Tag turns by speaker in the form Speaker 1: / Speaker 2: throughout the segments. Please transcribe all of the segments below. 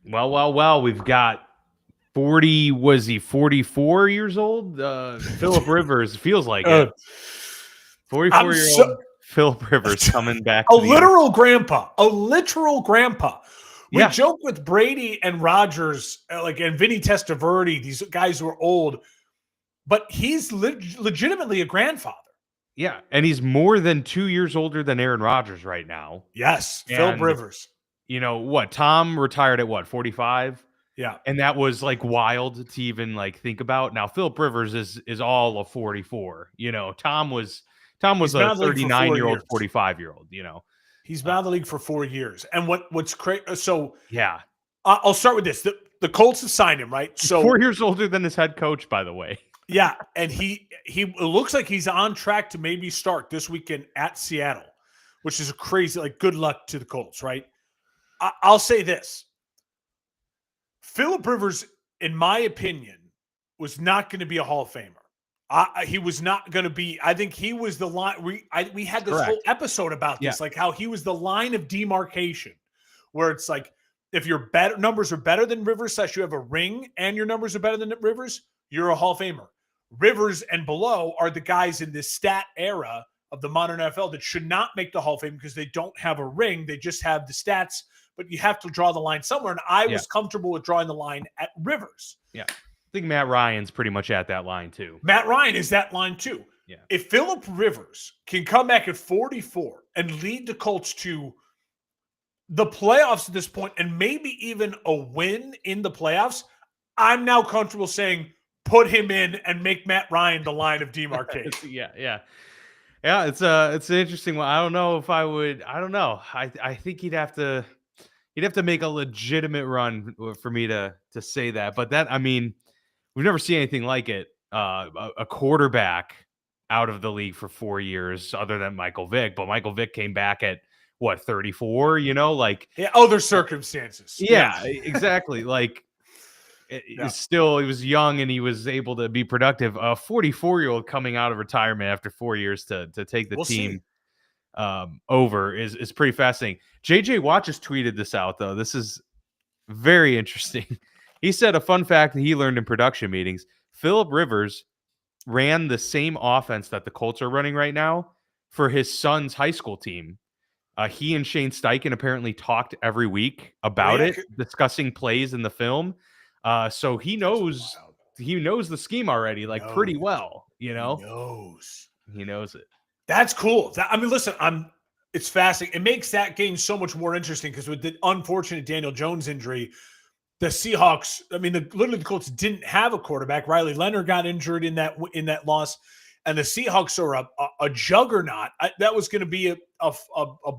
Speaker 1: Well. We've got 40. Was he 44 years old? Philip Rivers feels like it. 44-year-old Philip Rivers coming back
Speaker 2: a
Speaker 1: to the
Speaker 2: literal grandpa. A literal grandpa. We
Speaker 1: Yeah.
Speaker 2: joke with Brady and Rodgers, and Vinny Testaverde, these guys who are old, but he's legitimately a grandfather.
Speaker 1: Yeah, and he's more than 2 years older than Aaron Rodgers right now.
Speaker 2: Yes, Philip
Speaker 1: And
Speaker 2: Rivers.
Speaker 1: you know what? Tom retired at what, 45?
Speaker 2: Yeah.
Speaker 1: And that was like wild to even like think about. Now Philip Rivers is all of 44. You know, Tom was
Speaker 2: He's been
Speaker 1: a
Speaker 2: out of the league for
Speaker 1: 39-year-old,
Speaker 2: 4 years.
Speaker 1: 45-year-old, you know.
Speaker 2: He's been out of the league for 4 years. And what's crazy? So
Speaker 1: Yeah.
Speaker 2: I'll start with this. The Colts have signed him, right?
Speaker 1: He's
Speaker 2: So
Speaker 1: 4 years older than his head coach, by the way.
Speaker 2: yeah, and he it looks like he's on track to maybe start this weekend at Seattle, which is a crazy. Like, good luck to the Colts, right? I'll say this: Philip Rivers, in my opinion, was not going to be a Hall of Famer. He was not going to be. I think he was the line. We had this whole episode about this, like how he was the line of demarcation, where it's like if your numbers are better than Rivers, / you have a ring, and your numbers are better than Rivers, you're a Hall of Famer. Rivers and below are the guys in this stat era of the modern NFL that should not make the Hall of Fame because they don't have a ring. They just have the stats, but you have to draw the line somewhere. And I was comfortable with drawing the line at Rivers.
Speaker 1: Yeah. I think Matt Ryan's pretty much at that line too.
Speaker 2: Matt Ryan is that line too.
Speaker 1: Yeah.
Speaker 2: If Philip Rivers can come back at 44 and lead the Colts to the playoffs at this point and maybe even a win in the playoffs, I'm now comfortable saying put him in and make Matt Ryan the line of demarcation.
Speaker 1: Yeah. It's an interesting one. I don't know if I would. I don't know. I think he'd have to make a legitimate run for me to say that. But that, I mean, we've never seen anything like it. A quarterback out of the league for 4 years, other than Michael Vick. But Michael Vick came back at what, 34? You know, like
Speaker 2: other circumstances.
Speaker 1: Yeah, exactly. Like. He was young and he was able to be productive. A 44-year-old coming out of retirement after 4 years to take the team over is pretty fascinating. JJ Watt just tweeted this out, though. This is very interesting. He said a fun fact that he learned in production meetings: Philip Rivers ran the same offense that the Colts are running right now for his son's high school team. He and Shane Steichen apparently talked every week about it, discussing plays in the film. So he knows the scheme already, like pretty well, you know. He knows it.
Speaker 2: That's cool. I mean, listen, it's fascinating. It makes that game so much more interesting because with the unfortunate Daniel Jones injury, the Seahawks, I mean, literally the Colts didn't have a quarterback. Riley Leonard got injured in that loss, and the Seahawks are a juggernaut. That was going to be a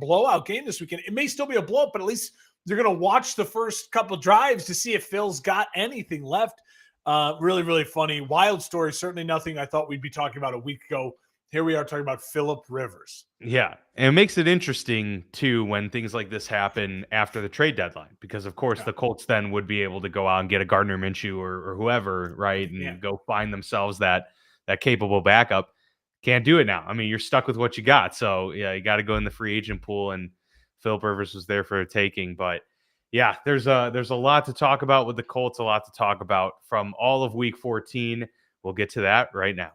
Speaker 2: blowout game this weekend. It may still be a blowout, but at least you're going to watch the first couple drives to see if Phil's got anything left. Really, really funny. Wild story. Certainly nothing I thought we'd be talking about a week ago. Here we are talking about Philip Rivers.
Speaker 1: Yeah, and it makes it interesting, too, when things like this happen after the trade deadline, because, of course, the Colts then would be able to go out and get a Gardner Minshew or whoever, right, and go find themselves that capable backup. Can't do it now. I mean, you're stuck with what you got. So, yeah, you got to go in the free agent pool, and Philip Rivers was there for a taking. But, yeah, there's a lot to talk about with the Colts, a lot to talk about from all of Week 14. We'll get to that right now.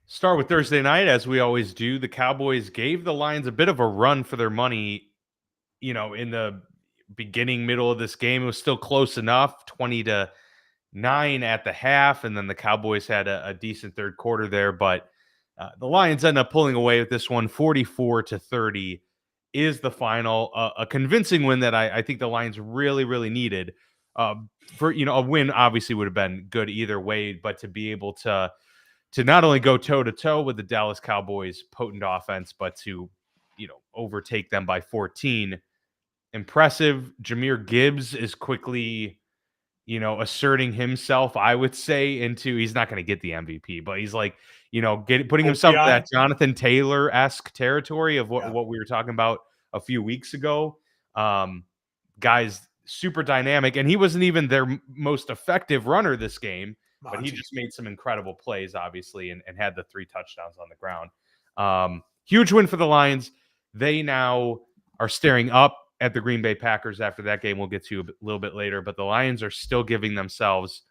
Speaker 1: Start with Thursday night, as we always do. The Cowboys gave the Lions a bit of a run for their money, you know, in the beginning, middle of this game. It was still close enough, 20-9 at the half, and then the Cowboys had a decent third quarter there, but the Lions end up pulling away with this one. 44-30 is the final. A convincing win that I think the Lions really, really needed. For, you know, a win obviously would have been good either way, but to be able to not only go toe-to-toe with the Dallas Cowboys' potent offense, but to, you know, overtake them by 14. Impressive. Jahmyr Gibbs is quickly, you know, asserting himself, I would say, into, he's not going to get the MVP, but he's like, you know, putting himself in that Jonathan Taylor-esque territory of what we were talking about a few weeks ago. guys super dynamic, and he wasn't even their most effective runner this game, but he just made some incredible plays, obviously, and had the 3 touchdowns on the ground. Huge win for the Lions. They now are staring up at the Green Bay Packers after that game. We'll get to a little bit later, but the Lions are still giving themselves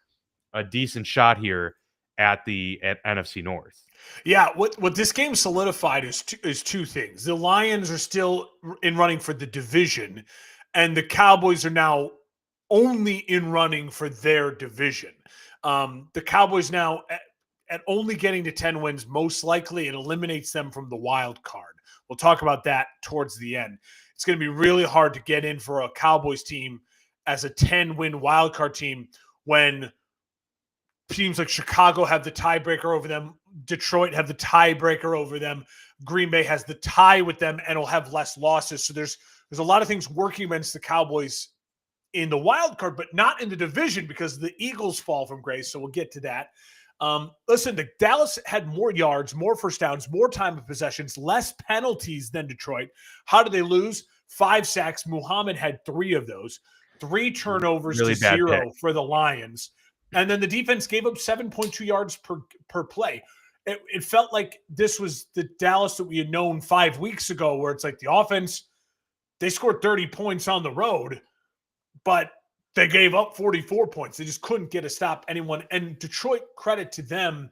Speaker 1: a decent shot here at NFC North.
Speaker 2: Yeah, what this game solidified is two things. The Lions are still in running for the division, and the Cowboys are now only in running for their division. The Cowboys now at only getting to 10 wins, most likely it eliminates them from the wild card. We'll talk about that towards the end. It's going to be really hard to get in for a Cowboys team as a 10-win wild card team when teams like Chicago have the tiebreaker over them, Detroit have the tiebreaker over them, Green Bay has the tie with them and will have less losses. So there's a lot of things working against the Cowboys in the wild card, but not in the division because the Eagles fall from grace. So we'll get to that. Listen, the Dallas had more yards, more first downs, more time of possessions, less penalties than Detroit. How did they lose? 5 sacks. Muhammad had 3 of those. 3 turnovers really to 0 pick for the Lions. And then the defense gave up 7.2 yards per play. It felt like this was the Dallas that we had known 5 weeks ago, where it's like the offense, they scored 30 points on the road, but they gave up 44 points. They just couldn't get a stop anyone. And Detroit, credit to them,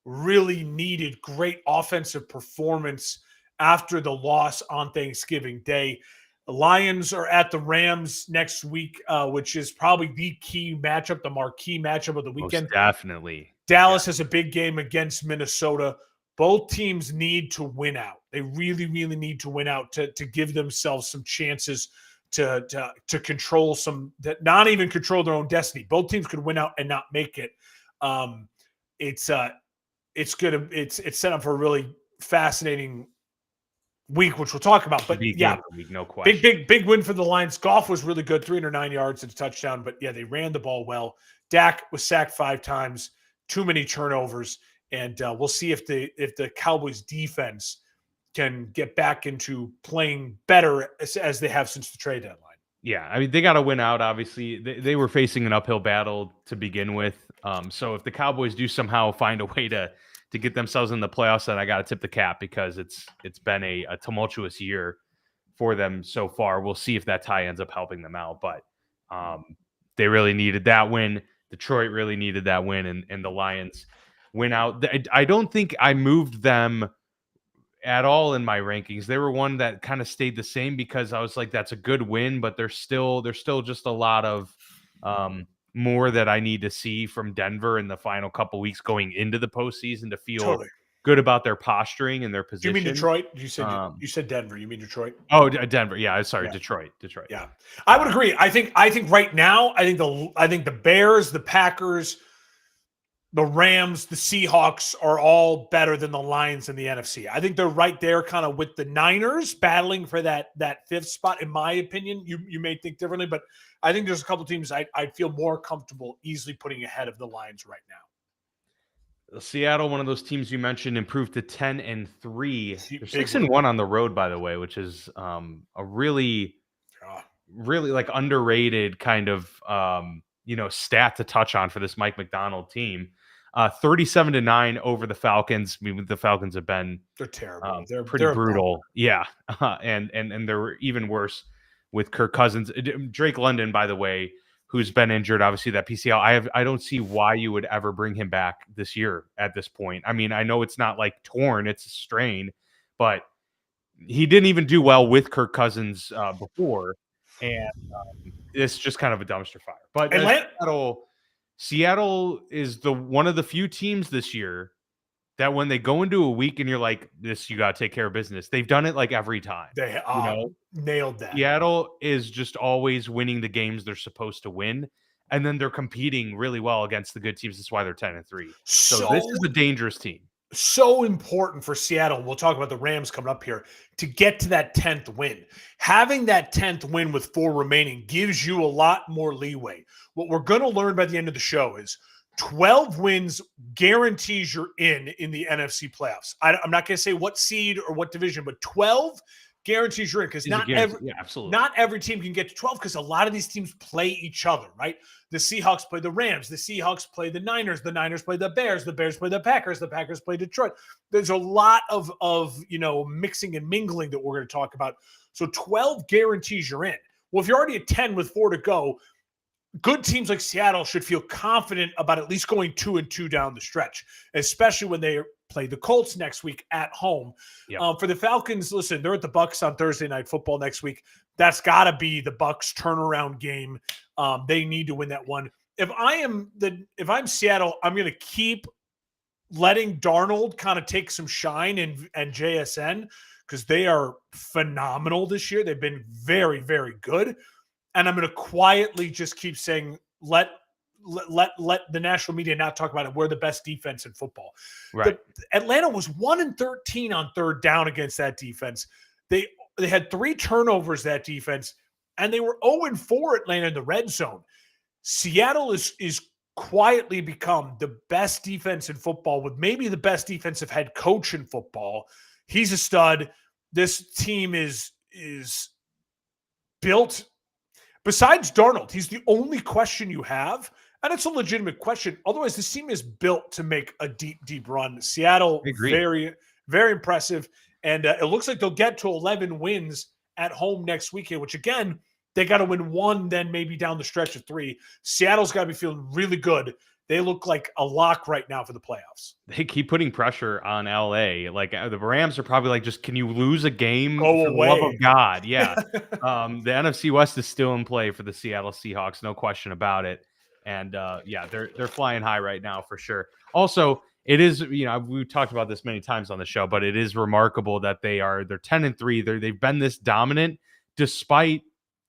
Speaker 2: really needed great offensive performance after the loss on Thanksgiving Day. The Lions are at the Rams next week, which is probably the key matchup, the marquee matchup of the weekend.
Speaker 1: Most definitely.
Speaker 2: Dallas has a big game against Minnesota. Both teams need to win out. They really, really need to win out to give themselves some chances to control not even control their own destiny. Both teams could win out and not make it. It's set up for a really fascinating week, which we'll talk about. But yeah,
Speaker 1: week, no question.
Speaker 2: Big win for the Lions. Goff was really good, 309 yards and a touchdown. But yeah, they ran the ball well. Dak was sacked 5 times, too many turnovers, and we'll see if the Cowboys defense can get back into playing better as they have since the trade deadline.
Speaker 1: Yeah, I mean, they got to win out, obviously. They were facing an uphill battle to begin with. So if the Cowboys do somehow find a way to get themselves in the playoffs, then I got to tip the cap because it's been a tumultuous year for them so far. We'll see if that tie ends up helping them out. But they really needed that win. Detroit really needed that win, and the Lions win out. I don't think I moved them at all in my rankings. They were one that kind of stayed the same because I was like, that's a good win, but there's still just a lot of more that I need to see from Denver in the final couple weeks going into the postseason to feel good about their posturing and their position.
Speaker 2: Do you mean Detroit? You said Denver. You mean Detroit?
Speaker 1: Oh, Denver. Yeah, sorry, yeah. Detroit.
Speaker 2: Yeah, I would agree. I think right now, I think the Bears, the Packers, the Rams, the Seahawks are all better than the Lions in the NFC. I think they're right there kind of with the Niners battling for that 5th spot, in my opinion. You may think differently, but I think there's a couple teams I'd feel more comfortable easily putting ahead of the Lions right now.
Speaker 1: Seattle, one of those teams you mentioned, improved to 10-3. They're 6-1 on the road, by the way, which is a really like underrated kind of stat to touch on for this Mike Macdonald team. 37-9 over the Falcons. I mean, the Falcons have been
Speaker 2: they're terrible.
Speaker 1: They're pretty brutal. Yeah. And they're even worse with Kirk Cousins. Drake London, by the way, who's been injured, obviously that PCL. I don't see why you would ever bring him back this year at this point. I mean, I know it's not like torn, it's a strain, but he didn't even do well with Kirk Cousins before. And it's just kind of a dumpster fire. But Seattle is one of the few teams this year that when they go into a week and you're like, this, you got to take care of business. They've done it like every time.
Speaker 2: They nailed that.
Speaker 1: Seattle is just always winning the games they're supposed to win. And then they're competing really well against the good teams. That's why they're 10-3. So this is a dangerous team.
Speaker 2: So important for Seattle. We'll talk about the Rams coming up here to get to that 10th win. Having that 10th win with 4 remaining gives you a lot more leeway. What we're going to learn by the end of the show is 12 wins guarantees you're in the NFC playoffs. I'm not going to say what seed or what division, but 12 guarantees you're in because
Speaker 1: Is a guarantee. Yeah, absolutely.
Speaker 2: not every team can get to 12 because a lot of these teams play each other, right? The Seahawks play the Rams, the Seahawks play the Niners play the Bears play the Packers play Detroit. There's a lot of mixing and mingling that we're going to talk about. So 12 guarantees you're in. Well, if you're already at 10 with 4 to go, good teams like Seattle should feel confident about at least going 2-2 down the stretch, especially when they play the Colts next week at home.
Speaker 1: Yep.
Speaker 2: For the Falcons, listen, they're at the Bucs on Thursday Night Football next week. That's got to be the Bucs turnaround game. They need to win that one. If I'm Seattle, I'm going to keep letting Darnold kind of take some shine and JSN because they are phenomenal this year. They've been very, very good. And I'm going to quietly just keep saying, let the national media not talk about it. We're the best defense in football.
Speaker 1: Right.
Speaker 2: Atlanta was 1-13 on third down against that defense. They had 3 turnovers, that defense, and they were 0-4 Atlanta in the red zone. Seattle is quietly become the best defense in football with maybe the best defensive head coach in football. He's a stud. This team is built. Besides Darnold, he's the only question you have, and it's a legitimate question. Otherwise, this team is built to make a deep, deep run. Seattle, very, very impressive, and it looks like they'll get to 11 wins at home next weekend, which, again, they got to win 1, then maybe down the stretch of 3. Seattle's got to be feeling really good. They look like a lock right now for the playoffs.
Speaker 1: They keep putting pressure on LA. Like the Rams are probably like, just can you lose a game
Speaker 2: for
Speaker 1: the love of God? Yeah. The NFC West is still in play for the Seattle Seahawks, no question about it. And yeah, they're flying high right now for sure. Also, it is, we've talked about this many times on the show, but it is remarkable that they're 10-3. They've been this dominant despite,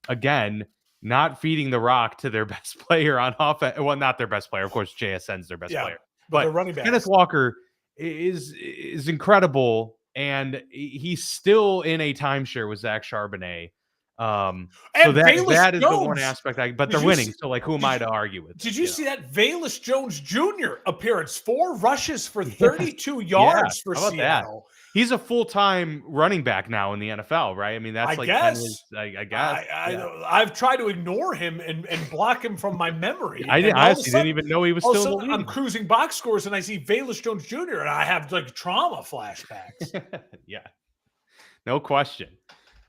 Speaker 1: again, not feeding the rock to their best player on offense. Well, not their best player. Of course, JSN's their best player. But
Speaker 2: running back.
Speaker 1: Kenneth Walker is incredible, and he's still in a timeshare with Zach Charbonnet. So that is the one aspect. But they're winning. So, like, who am I to argue with?
Speaker 2: Did you see that Velus Jones Jr. appearance? 4 rushes for 32 yards for Seattle.
Speaker 1: He's a full-time running back now in the NFL, right? I mean, that's I guess.
Speaker 2: I've tried to ignore him and block him from my memory.
Speaker 1: I honestly didn't even know he was still in the league.
Speaker 2: I'm cruising box scores and I see Velus Jones Jr. and I have like trauma flashbacks.
Speaker 1: Yeah, no question.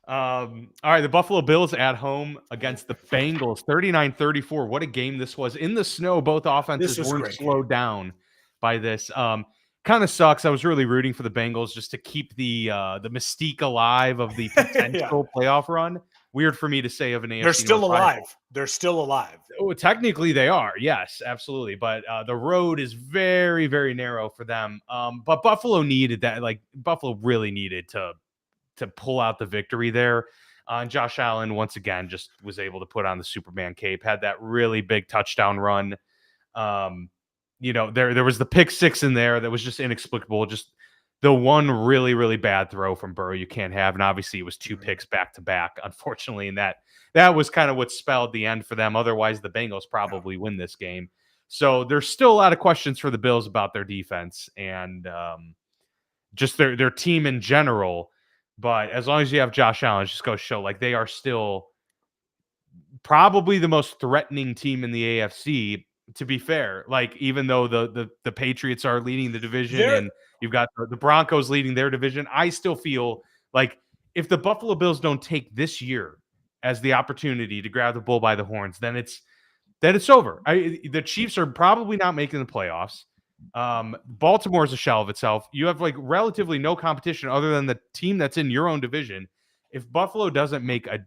Speaker 1: All right, the Buffalo Bills at home against the Bengals, 39-34. What a game this was. In the snow, both offenses weren't slowed down by this. Kind of sucks. I was really rooting for the Bengals just to keep the mystique alive of the potential playoff run. Weird for me to say of an AFC.
Speaker 2: They're still alive. They're still alive.
Speaker 1: Oh, technically they are. Yes, absolutely. But the road is very, very narrow for them. But Buffalo needed that. Like, Buffalo really needed to pull out the victory there. And Josh Allen, once again, just was able to put on the Superman cape, had that really big touchdown run. There was the pick 6 in there that was just inexplicable. Just the one really, really bad throw from Burrow you can't have. And obviously it was 2 picks back to back, unfortunately. And that was kind of what spelled the end for them. Otherwise, the Bengals probably win this game. So there's still a lot of questions for the Bills about their defense and just their team in general. But as long as you have Josh Allen, it just goes show like they are still probably the most threatening team in the AFC. To be fair, like, even though the Patriots are leading the division and you've got the Broncos leading their division, I still feel like if the Buffalo Bills don't take this year as the opportunity to grab the bull by the horns, then it's over. The Chiefs are probably not making the playoffs. Baltimore is a shell of itself. You have like relatively no competition other than the team that's in your own division. If Buffalo doesn't make a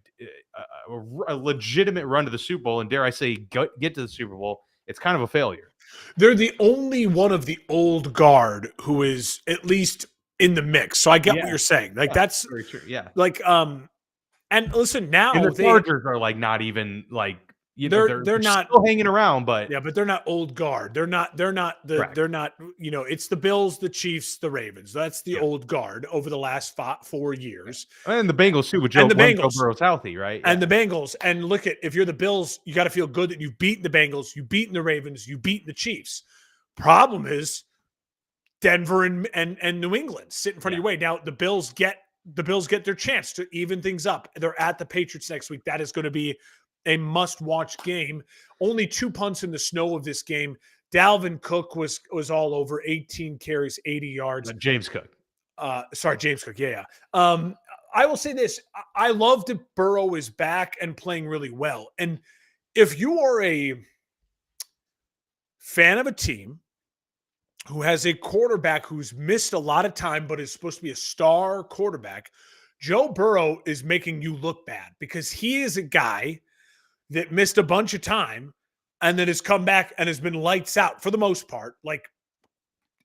Speaker 1: legitimate run to the Super Bowl, and dare I say get to the Super Bowl, it's kind of a failure.
Speaker 2: They're the only one of the old guard who is at least in the mix. So I get what you're saying. Like, that's
Speaker 1: very true. Yeah.
Speaker 2: Like, and listen, now
Speaker 1: and the Chargers are like not even like, they're not
Speaker 2: still
Speaker 1: hanging around, but
Speaker 2: but they're not old guard. They're not, it's the Bills, the Chiefs, the Ravens. That's the old guard over the last 4 years.
Speaker 1: And the Bengals too, with Joe Burrow's healthy, right?
Speaker 2: And the Bengals. And look if you're the Bills, you got to feel good that you've beaten the Bengals, you've beaten the Ravens, you've beaten the Chiefs. Problem is Denver and New England sit in front of your way. Now the Bills get the Bills get their chance to even things up. They're at the Patriots next week. That is going to be a must-watch game. Only 2 punts in the snow of this game. Dalvin Cook was all over, 18 carries, 80 yards.
Speaker 1: James Cook.
Speaker 2: James Cook. Yeah. I will say this. I love that Burrow is back and playing really well. And if you are a fan of a team who has a quarterback who's missed a lot of time but is supposed to be a star quarterback, Joe Burrow is making you look bad because he is a guy that missed a bunch of time and then has come back and has been lights out for the most part, like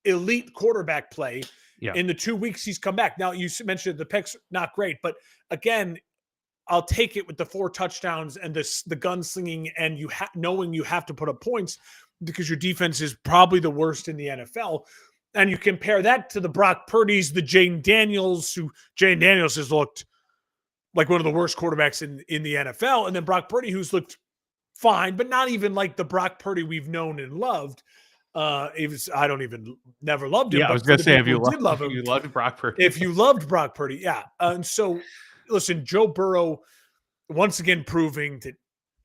Speaker 2: elite quarterback play in the 2 weeks he's come back. Now, you mentioned the picks, not great, but again, I'll take it with the 4 touchdowns and the gunslinging and knowing you have to put up points because your defense is probably the worst in the NFL. And you compare that to the Brock Purdy's, the Jane Daniels has looked like one of the worst quarterbacks in the NFL. And then Brock Purdy, who's looked fine, but not even like the Brock Purdy we've known and loved. Never loved him.
Speaker 1: Yeah, I was going to say, if you
Speaker 2: loved
Speaker 1: Brock Purdy.
Speaker 2: If you loved Brock Purdy, yeah. And so, listen, Joe Burrow, once again proving that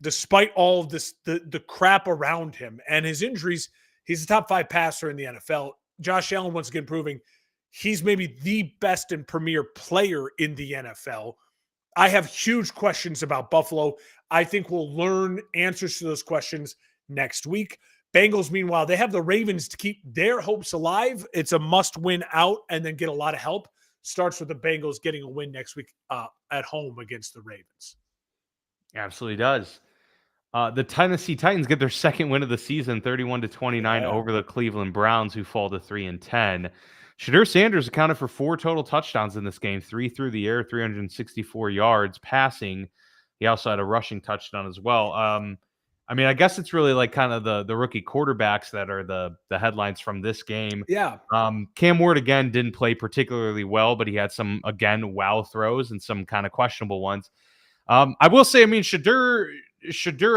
Speaker 2: despite all of this, the crap around him and his injuries, he's a top 5 passer in the NFL. Josh Allen, once again proving he's maybe the best and premier player in the NFL. I have huge questions about Buffalo. I think we'll learn answers to those questions next week. Bengals, meanwhile, they have the Ravens to keep their hopes alive. It's a must-win out and then get a lot of help. Starts with the Bengals getting a win next week at home against the Ravens.
Speaker 1: Absolutely does. The Tennessee Titans get their second win of the season, 31-29 over the Cleveland Browns, who fall to 3-10. Shedeur Sanders accounted for 4 total touchdowns in this game, 3 through the air, 364 yards passing. He also had a rushing touchdown as well. I mean, I guess it's really like kind of the rookie quarterbacks that are the headlines from this game.
Speaker 2: Yeah.
Speaker 1: Cam Ward, again, didn't play particularly well, but he had some, again, wow throws and some kind of questionable ones. I will say, I mean, Shedeur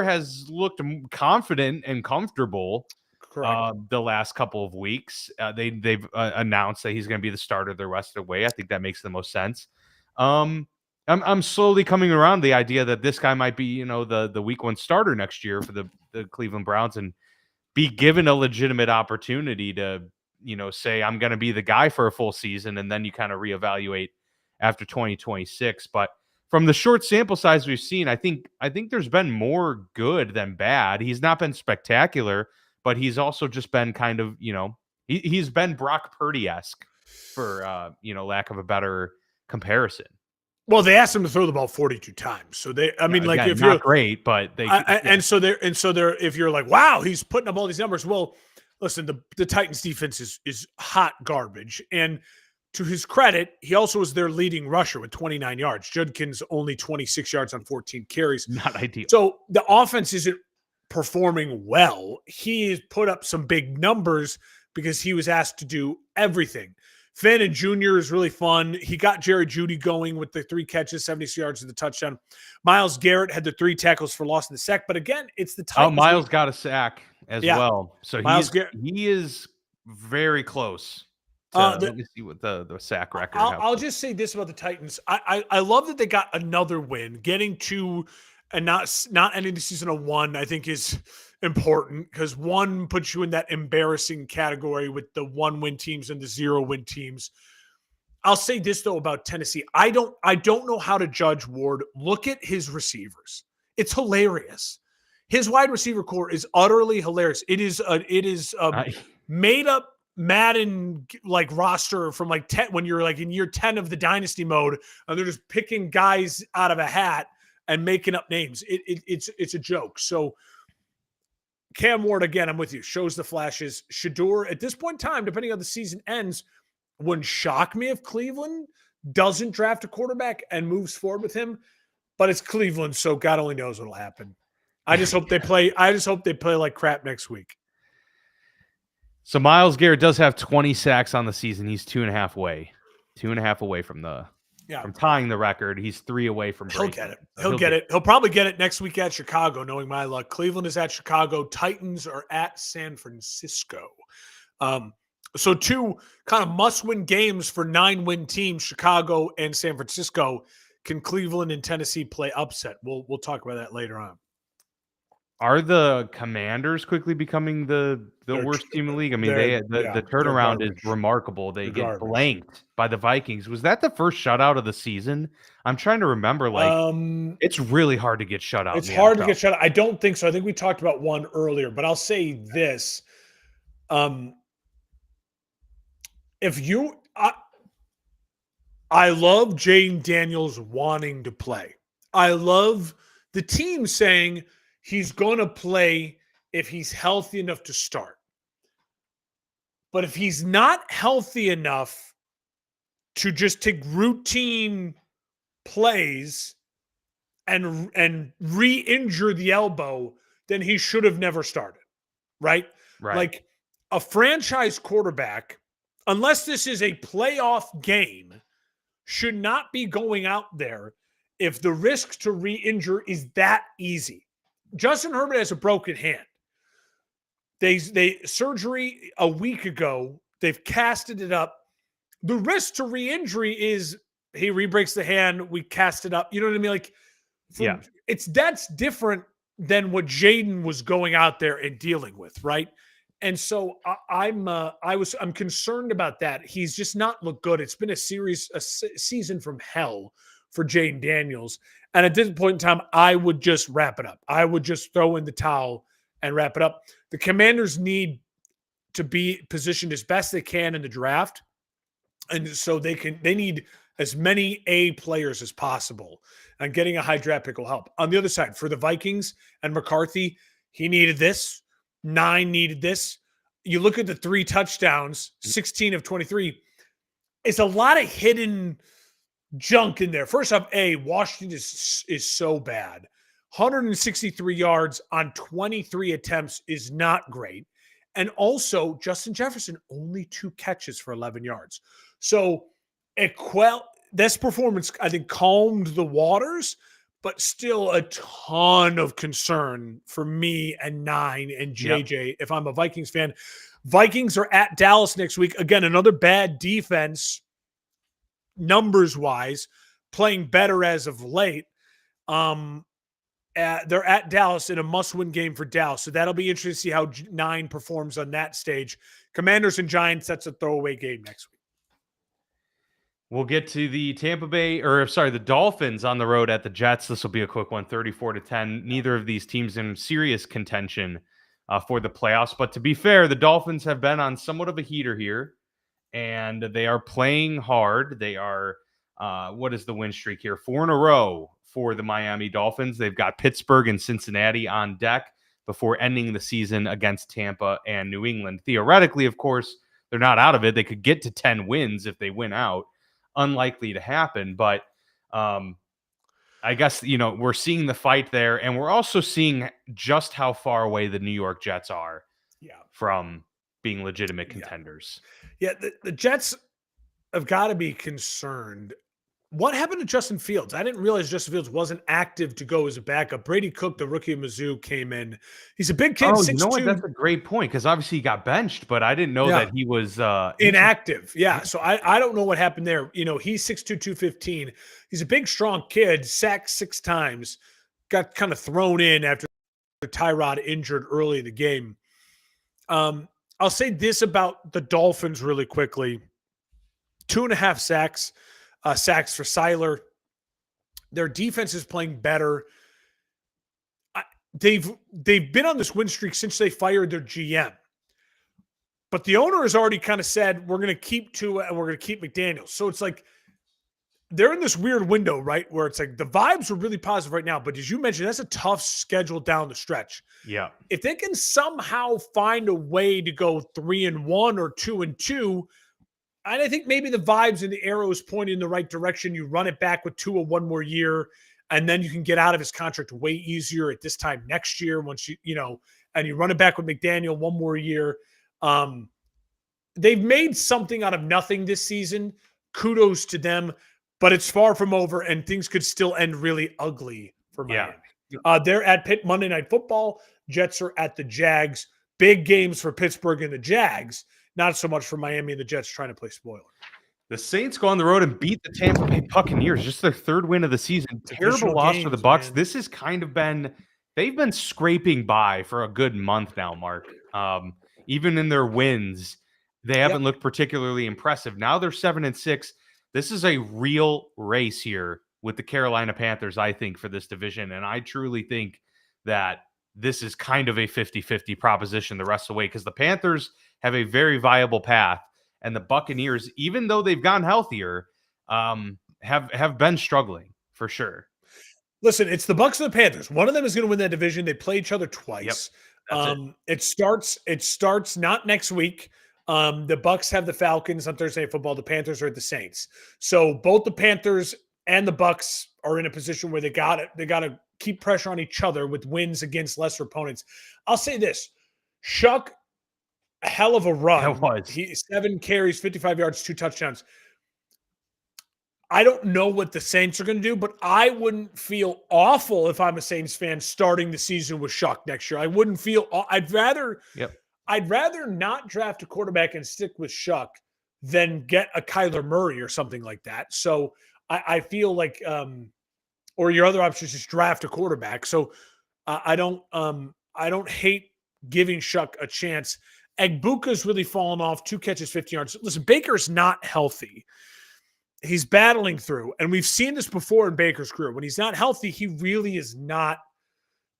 Speaker 1: has looked confident and comfortable the last couple of weeks. They've announced that he's going to be the starter the rest of the way. I think that makes the most sense. I'm slowly coming around the idea that this guy might be, the week 1 starter next year for the Cleveland Browns and be given a legitimate opportunity to, say I'm going to be the guy for a full season, and then you kind of reevaluate after 2026. But from the short sample size we've seen, I think there's been more good than bad. He's not been spectacular, but he's also just been kind of, he's been Brock Purdy-esque for, lack of a better comparison.
Speaker 2: Well, they asked him to throw the ball 42 times. So
Speaker 1: again, if you're not great, but they,
Speaker 2: if you're like, wow, he's putting up all these numbers. Well, listen, the Titans defense is hot garbage. And to his credit, he also was their leading rusher with 29 yards. Judkins only 26 yards on 14 carries.
Speaker 1: Not ideal.
Speaker 2: So the offense isn't performing well. He has put up some big numbers because he was asked to do everything. Finn Jr. is really fun. He got Jerry Jeudy going with the 3 catches, 76 yards and the touchdown. Myles Garrett had the 3 tackles for loss in the sack. But again, it's the Titans.
Speaker 1: Myles got a sack as well. So he is very close. Let me see what the sack record.
Speaker 2: I'll just say this about the Titans. I love that they got another win. Getting to and not ending the season on 1, I think is important because 1 puts you in that embarrassing category with the 1-win teams and the 0-win teams. I'll say this though about Tennessee. I don't know how to judge Ward. Look at his receivers. It's hilarious. His wide receiver core is utterly hilarious. It is a made up Madden like roster from like 10 when you're like in year 10 of the dynasty mode, and they're just picking guys out of a hat and making up names. It's a joke. So Cam Ward, again, I'm with you, shows the flashes. Shedeur, at this point in time, depending on the season ends, wouldn't shock me if Cleveland doesn't draft a quarterback and moves forward with him. But it's Cleveland, so God only knows what'll happen. I just hope they play like crap next week.
Speaker 1: So Myles Garrett does have 20 sacks on the season. He's 2.5 away from from tying the record. He's 3 away from breaking.
Speaker 2: He'll get it. He'll get it. He'll probably get it next week at Chicago, knowing my luck. Cleveland is at Chicago. Titans are at San Francisco. So two kind of must-win games for 9-win teams, Chicago and San Francisco. Can Cleveland and Tennessee play upset? We'll talk about that later on.
Speaker 1: Are the Commanders quickly becoming the
Speaker 2: They're
Speaker 1: worst team in the league? I mean,
Speaker 2: they're
Speaker 1: the
Speaker 2: they're
Speaker 1: turnaround is
Speaker 2: garbage.
Speaker 1: remarkable. They
Speaker 2: They're
Speaker 1: get
Speaker 2: garbage.
Speaker 1: blanked by the Vikings. Was that the first shutout of the season? I'm trying to remember. Like, it's really hard to get shut out.
Speaker 2: It's
Speaker 1: in the
Speaker 2: hard to
Speaker 1: NFL.
Speaker 2: get shut out. I don't think so. I think we talked about one earlier, but I'll say this. If you I love Jaden Daniels wanting to play. I love the team saying he's going to play if he's healthy enough to start. But if he's not healthy enough to just take routine plays and re-injure the elbow, then he should have never started, right?
Speaker 1: Right.
Speaker 2: Like a franchise quarterback, unless this is a playoff game, should not be going out there if the risk to re-injure is that easy. Justin Herbert has a broken hand. They surgery a week ago. They've casted it up. The risk to re-injury is he re-breaks the hand, we cast it up. You know what I mean? Like, that's different than what Jaden was going out there and dealing with, right? And so I'm concerned about that. He's just not looked good. It's been a season from hell for Jaden Daniels. And at this point in time, I would just wrap it up. I would just throw in the towel and wrap it up. The Commanders need to be positioned as best they can in the draft. And so they need as many A players as possible. And getting a high draft pick will help. On the other side, for the Vikings and McCarthy, he needed this. 9 needed this. You look at the 3 touchdowns, 16 of 23. It's a lot of hidden junk in there. First off, Washington is so bad. 163 yards on 23 attempts is not great. And also, Justin Jefferson, only 2 catches for 11 yards. So this performance, I think, calmed the waters, but still a ton of concern for me and 9 and JJ if I'm a Vikings fan. Vikings are at Dallas next week. Again, another bad defense, numbers-wise, playing better as of late. They're at Dallas in a must-win game for Dallas, so that'll be interesting to see how 9 performs on that stage. Commanders and Giants, that's a throwaway game next week.
Speaker 1: We'll get to the the Dolphins on the road at the Jets. This will be a quick one, 34-10. Neither of these teams in serious contention for the playoffs. But to be fair, the Dolphins have been on somewhat of a heater here, and they are playing hard. They are, what is the win streak here? 4 in a row for the Miami Dolphins. They've got Pittsburgh and Cincinnati on deck before ending the season against Tampa and New England. Theoretically, of course, they're not out of it. They could get to 10 wins if they win out. Unlikely to happen, but I guess, we're seeing the fight there, and we're also seeing just how far away the New York Jets are from being legitimate contenders.
Speaker 2: Yeah, the Jets have got to be concerned. What happened to Justin Fields? I didn't realize Justin Fields wasn't active to go as a backup. Brady Cook, the rookie of Mizzou, came in. He's a big kid.
Speaker 1: Oh, you know what? That's a great point, because obviously he got benched, but I didn't know that he was
Speaker 2: inactive. Yeah, so I don't know what happened there. He's 6'2", 215. He's a big, strong kid, sacked 6 times, got kind of thrown in after Tyrod injured early in the game. I'll say this about the Dolphins really quickly. 2.5 sacks. Sacks for Seiler. Their defense is playing better. They've been on this win streak since they fired their GM. But the owner has already kind of said, we're going to keep Tua and we're going to keep McDaniels. So it's like they're in this weird window, right? Where it's like the vibes are really positive right now. But as you mentioned, that's a tough schedule down the stretch.
Speaker 1: Yeah.
Speaker 2: If they can somehow find a way to go 3-1 or 2-2, and I think maybe the vibes and the arrows pointing in the right direction. You run it back with Tua 1 more year, and then you can get out of his contract way easier at this time next year once and you run it back with McDaniel 1 more year. They've made something out of nothing this season. Kudos to them, but it's far from over, and things could still end really ugly for Miami. They're at Pitt Monday Night Football. Jets are at the Jags. Big games for Pittsburgh and the Jags. not so much for Miami and the Jets trying to play spoiler.
Speaker 1: The Saints go on the road and beat the Tampa Bay Buccaneers, just their third win of the season. Terrible loss for the Bucs. Man. This has kind of been they've been scraping by for a good month now, Mark. Even in their wins, they haven't looked particularly impressive. Now they're 7-6. This is a real race here with the Carolina Panthers, I think, for this division. And I truly think that this is kind of a 50-50 proposition the rest of the way, because the Panthers have a very viable path. And the Buccaneers, even though they've gotten healthier, have been struggling for sure.
Speaker 2: Listen, it's the Bucs and the Panthers. One of them is going to win that division. They play each other twice. It starts not next week. The Bucs have the Falcons on Thursday Night Football. The Panthers are at the Saints. So both the Panthers and the Bucs are in a position where they got to keep pressure on each other with wins against lesser opponents. I'll say this: Shuck, a hell of a run.
Speaker 1: That was.
Speaker 2: He 7 carries, 55 yards, 2 touchdowns. I don't know what the Saints are going to do, but I wouldn't feel awful if I'm a Saints fan starting the season with Shuck next year. I wouldn't feel. I'd rather not draft a quarterback and stick with Shuck than get a Kyler Murray or something like that. So I feel like, or your other option is just draft a quarterback. So I don't hate giving Shuck a chance. Egbuka's really fallen off, 2 catches, 50 yards. Listen, Baker's not healthy. He's battling through, and we've seen this before in Baker's career. When he's not healthy, he really is not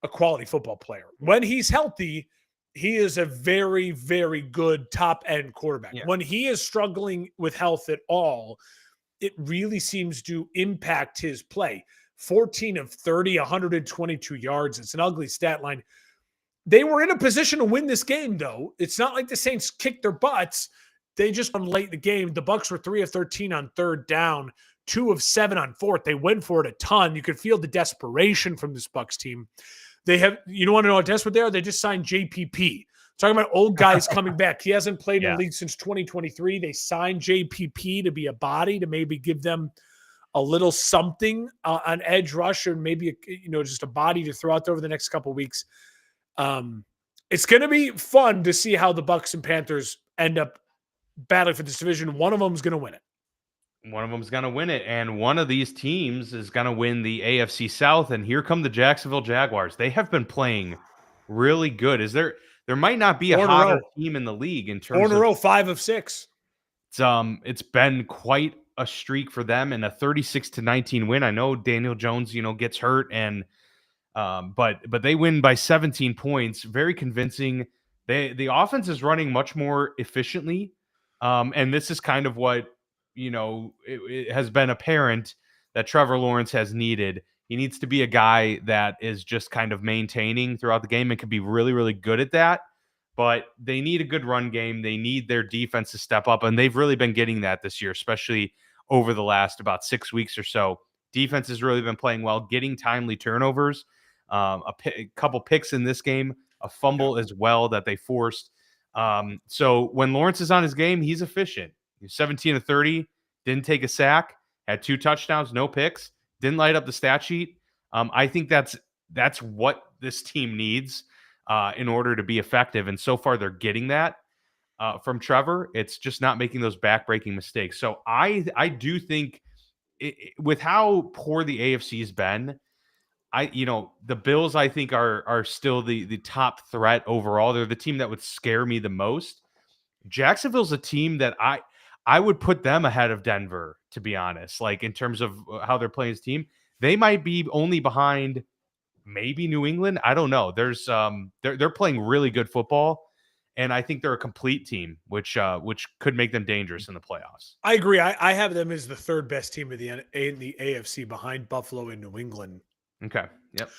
Speaker 2: a quality football player. When he's healthy, he is a very, very good top-end quarterback. Yeah. When he is struggling with health at all, it really seems to impact his play. 14 of 30, 122 yards. It's an ugly stat line. They were in a position to win this game, though. It's not like the Saints kicked their butts. They just won late in the game. The Bucs were 3 of 13 on third down, 2 of 7 on fourth. They went for it a ton. You could feel the desperation from this Bucs team. They have, you don't want to know how desperate they are? They just signed JPP. Talking about old guys coming back. He hasn't played in the league since 2023. They signed JPP to be a body, to maybe give them a little something on edge rush, or maybe just a body to throw out there over the next couple of weeks. It's going to be fun to see how the Bucs and Panthers end up battling for this division. One of them is going to win it.
Speaker 1: One of them is going to win it, and one of these teams is going to win the AFC South. And here come the Jacksonville Jaguars. They have been playing really good. There might not be a hotter team in the league in terms of
Speaker 2: 4 in a row, 5 of 6.
Speaker 1: It's been quite a streak for them, and a 36-19 win. I know Daniel Jones, gets hurt, and but they win by 17 points. Very convincing. The offense is running much more efficiently, and this is kind of what it has been apparent that Trevor Lawrence has needed. He needs to be a guy that is just kind of maintaining throughout the game and can be really, really good at that. But they need a good run game. They need their defense to step up, and they've really been getting that this year, especially over the last about 6 weeks or so. Defense has really been playing well, getting timely turnovers, a couple picks in this game, a fumble as well that they forced. So when Lawrence is on his game, he's efficient. He's 17 of 30, didn't take a sack, had 2 touchdowns, no picks, didn't light up the stat sheet. I think that's what this team needs in order to be effective. And so far they're getting that from Trevor. It's just not making those back-breaking mistakes. So I do think with how poor the AFC has been, the Bills, I think, are still the top threat overall. They're the team that would scare me the most. Jacksonville's a team that I would put them ahead of Denver, to be honest. Like, in terms of how they're playing as a team, they might be only behind maybe New England. I don't know. There's they're playing really good football, and I think they're a complete team, which could make them dangerous in the playoffs.
Speaker 2: I agree. I have them as the 3rd best team in the AFC, behind Buffalo and New England.
Speaker 1: Okay. Yep.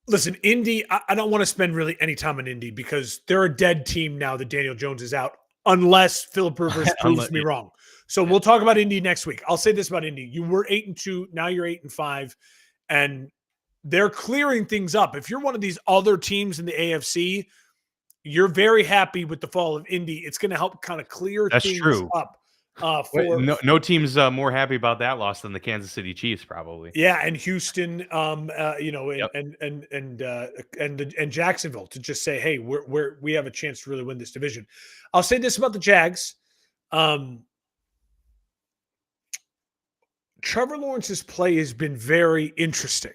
Speaker 2: Listen, Indy, I don't want to spend really any time on Indy because they're a dead team now that Daniel Jones is out, unless Philip Rivers proves me wrong. So we'll talk about Indy next week. I'll say this about Indy. You were 8-2. Now you're 8-5. And they're clearing things up. If you're one of these other teams in the AFC, you're very happy with the fall of Indy. It's going to help kind of clear things up For
Speaker 1: No team's more happy about that loss than the Kansas City Chiefs, probably.
Speaker 2: yeah, and Houston,
Speaker 1: Yep.
Speaker 2: and Jacksonville to just say, hey, we have a chance to really win this division. I'll say this about the Jags. Trevor Lawrence's play has been very interesting.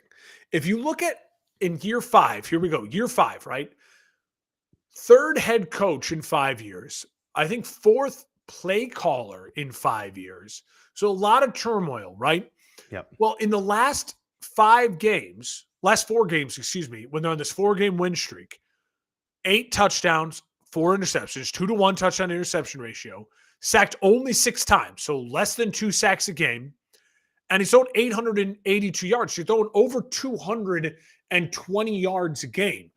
Speaker 2: If you look at in year 5, here we go, year 5, right? Third head coach in 5 years. I think fourth play caller in 5 years. So a lot of turmoil, right?
Speaker 1: Yep.
Speaker 2: Well, in the last 4 games, excuse me, when they're on this 4-game win streak, 8 touchdowns, 4 interceptions, 2-to-1 touchdown interception ratio, sacked only 6 times, so less than 2 sacks a game. And he's throwing 882 yards. You're throwing over 220 yards a game.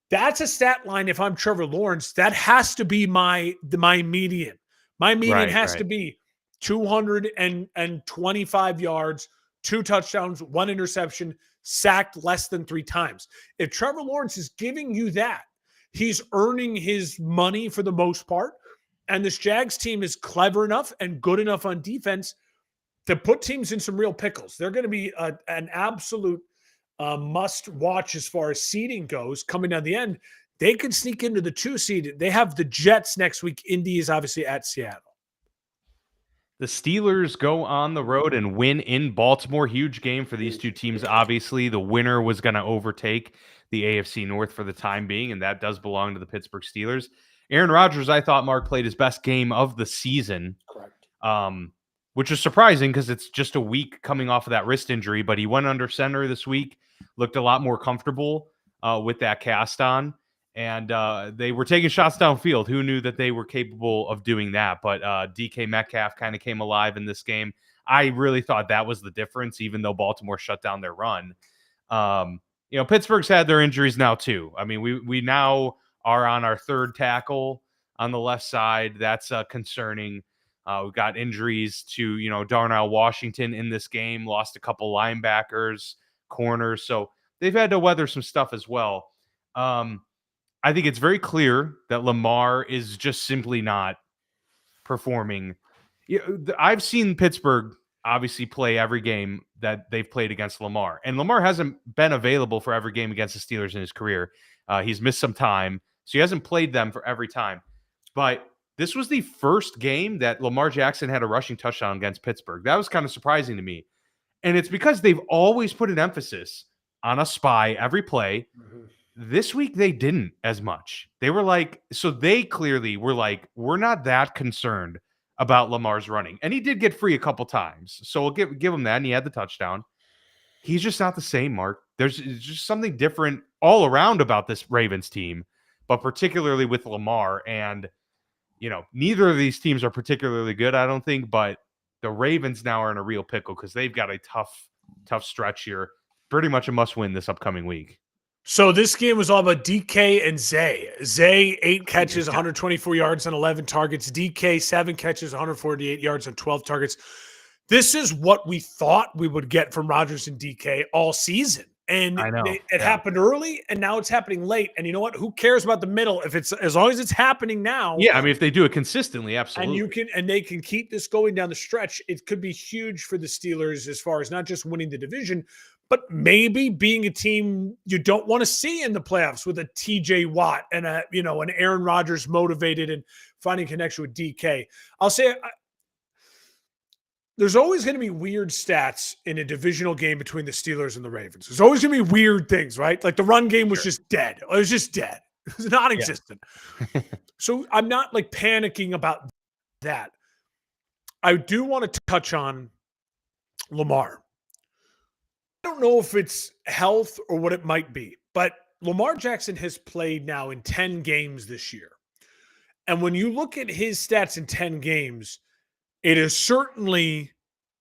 Speaker 2: That's a stat line. If I'm Trevor Lawrence, that has to be my median. My median has to be 225 yards, 2 touchdowns, 1 interception, sacked less than 3 times. If Trevor Lawrence is giving you that, he's earning his money for the most part. And this Jags team is clever enough and good enough on defense to put teams in some real pickles. They're going to be an absolute must watch as far as seeding goes coming down the end. They could sneak into the 2 seed. They have the Jets next week. Indy is obviously at Seattle.
Speaker 1: The Steelers go on the road and win in Baltimore. Huge game for these two teams. Obviously, the winner was going to overtake the AFC North for the time being, and that does belong to the Pittsburgh Steelers. Aaron Rodgers, I thought, Mark, played his best game of the season.
Speaker 2: Correct.
Speaker 1: Which is surprising because it's just a week coming off of that wrist injury, but he went under center this week, looked a lot more comfortable with that cast on, and they were taking shots downfield. Who knew that they were capable of doing that? But DK Metcalf kind of came alive in this game. I really thought that was the difference, even though Baltimore shut down their run. Pittsburgh's had their injuries now too. I mean, we now are on our 3rd tackle on the left side. That's concerning. We've got injuries to, Darnell Washington in this game, lost a couple linebackers, corners. So they've had to weather some stuff as well. I think it's very clear that Lamar is just simply not performing. I've seen Pittsburgh obviously play every game that they've played against Lamar, and Lamar hasn't been available for every game against the Steelers in his career. He's missed some time, so he hasn't played them for every time. But this was the first game that Lamar Jackson had a rushing touchdown against Pittsburgh. That was kind of surprising to me. And it's because they've always put an emphasis on a spy every play. Mm-hmm. This week, they didn't as much. They were they clearly were we're not that concerned about Lamar's running. And he did get free a couple times. So we'll give him that. And he had the touchdown. He's just not the same, Mark. There's just something different all around about this Ravens team, but particularly with Lamar. And neither of these teams are particularly good, I don't think, but the Ravens now are in a real pickle because they've got a tough stretch here. Pretty much a must-win this upcoming week.
Speaker 2: So this game was all about DK and Zay. Zay, 8 catches, 124 yards on 11 targets. DK, 7 catches, 148 yards on 12 targets. This is what we thought we would get from Rodgers and DK all season. And
Speaker 1: I know.
Speaker 2: It happened early, and now it's happening late. And you know what? Who cares about the middle if it's as long as it's happening now?
Speaker 1: Yeah, I mean, if they do it consistently, absolutely.
Speaker 2: And they can keep this going down the stretch. It could be huge for the Steelers as far as not just winning the division, but maybe being a team you don't want to see in the playoffs with a TJ Watt and an Aaron Rodgers motivated and finding connection with DK. I'll say there's always going to be weird stats in a divisional game between the Steelers and the Ravens. There's always going to be weird things, right? Like the run game was just dead. It was just dead. It was non-existent. Yeah. So I'm not panicking about that. I do want to touch on Lamar. I don't know if it's health or what it might be, but Lamar Jackson has played now in 10 games this year. And when you look at his stats in 10 games, it is certainly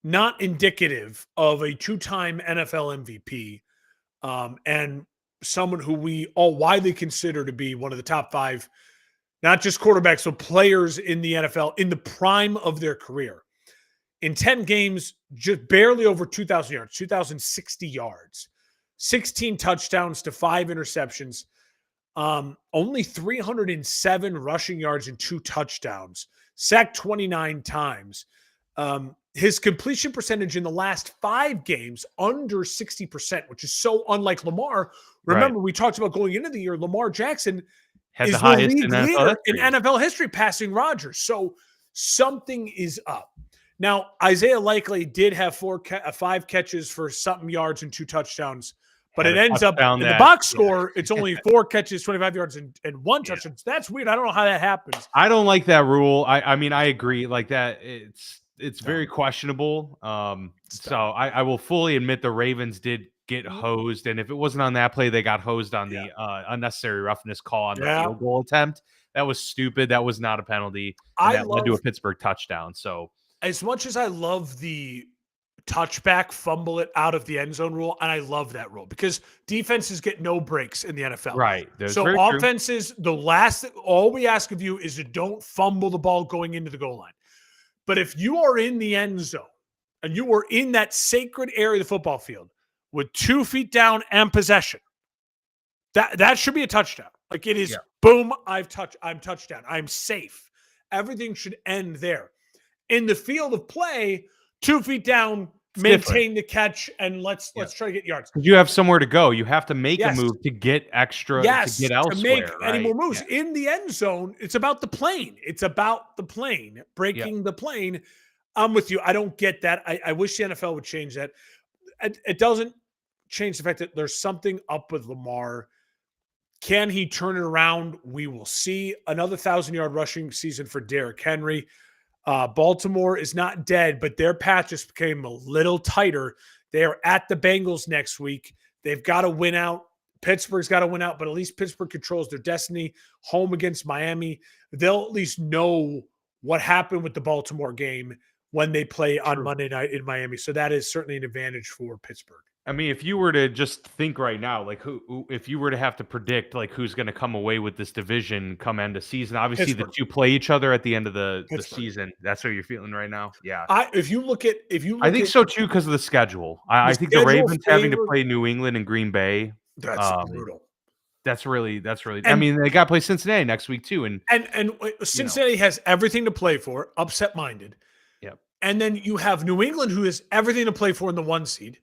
Speaker 2: not indicative of a 2-time NFL MVP and someone who we all widely consider to be one of the top 5, not just quarterbacks, but players in the NFL in the prime of their career. In 10 games, just barely over 2,000 yards, 2,060 yards, 16 touchdowns to 5 interceptions, only 307 rushing yards and 2 touchdowns. sacked 29 times. His completion percentage in the last 5 games under 60%, which is so unlike Lamar. Remember, we talked about going into the year, Lamar Jackson
Speaker 1: Had
Speaker 2: is
Speaker 1: the
Speaker 2: the
Speaker 1: highest
Speaker 2: league
Speaker 1: in NFL
Speaker 2: leader in
Speaker 1: history.
Speaker 2: NFL history passing Rodgers. So something is up. Now, Isaiah Likely did have 5 catches for something yards and 2 touchdowns, but
Speaker 1: Had
Speaker 2: it
Speaker 1: a
Speaker 2: ends up
Speaker 1: touchdown
Speaker 2: in the
Speaker 1: that-
Speaker 2: box score. It's only 4 catches, 25 yards, and 1
Speaker 1: Yeah.
Speaker 2: touchdown. That's weird. I don't know how that happens.
Speaker 1: I don't like that rule. I mean, I agree. Like that, it's very questionable. So I will fully admit the Ravens did get hosed, and if it wasn't on that play, they got hosed on the unnecessary roughness call on the field goal attempt. That was stupid. That was not a penalty. And that led to a Pittsburgh touchdown. So
Speaker 2: as much as I love the touchback, fumble it out of the end zone rule, and I love that rule because defenses get no breaks in the NFL.
Speaker 1: Right.
Speaker 2: So offenses, all we ask of you is to don't fumble the ball going into the goal line. But if you are in the end zone and you are in that sacred area of the football field with 2 feet down and possession, that should be a touchdown. Like it is, boom, I'm touchdown. I'm safe. Everything should end there. In the field of play, 2 feet down, maintain the catch, and let's try to get yards.
Speaker 1: You have somewhere to go. You have to make a move to get extra, to get elsewhere.
Speaker 2: To make any more moves. In the end zone, it's about the plane. It's about the plane, breaking the plane. I'm with you. I don't get that. I wish the NFL would change that. It doesn't change the fact that there's something up with Lamar. Can he turn it around? We will see. Another 1,000-yard rushing season for Derrick Henry. Baltimore is not dead, but their path just became a little tighter. They are at the Bengals next week. They've got to win out. Pittsburgh's got to win out, but at least Pittsburgh controls their destiny. Home against Miami. They'll at least know what happened with the Baltimore game when they play on Monday night in Miami. So that is certainly an advantage for Pittsburgh.
Speaker 1: I mean, if you were to just think right now, like if you were to have to predict like who's going to come away with this division come end of season, obviously the two play each other at the end of the season. That's what you're feeling right now. Yeah.
Speaker 2: I think
Speaker 1: so too because of the schedule. I think the Ravens having to play New England and Green Bay.
Speaker 2: That's brutal.
Speaker 1: That's really. I mean, they got to play Cincinnati next week too, and
Speaker 2: Cincinnati has everything to play for. Upset minded.
Speaker 1: Yep.
Speaker 2: And then you have New England, who has everything to play for in the 1 seed.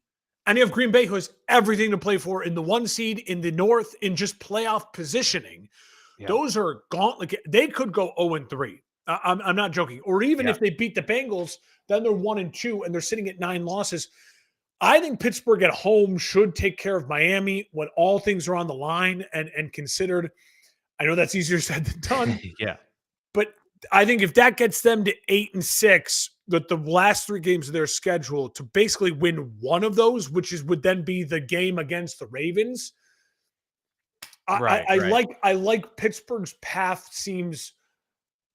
Speaker 2: And you have Green Bay, who has everything to play for in the 1 seed, in the North, in just playoff positioning. Yeah. Those are gauntlet. They could go 0-3. I'm not joking. Or even if they beat the Bengals, then they're 1-2 and they're sitting at 9 losses. I think Pittsburgh at home should take care of Miami when all things are on the line and considered. I know that's easier said than done.
Speaker 1: Yeah.
Speaker 2: But I think if that gets them to 8-6, that the last 3 games of their schedule to basically win one of those, which would then be the game against the Ravens. I like Pittsburgh's path seems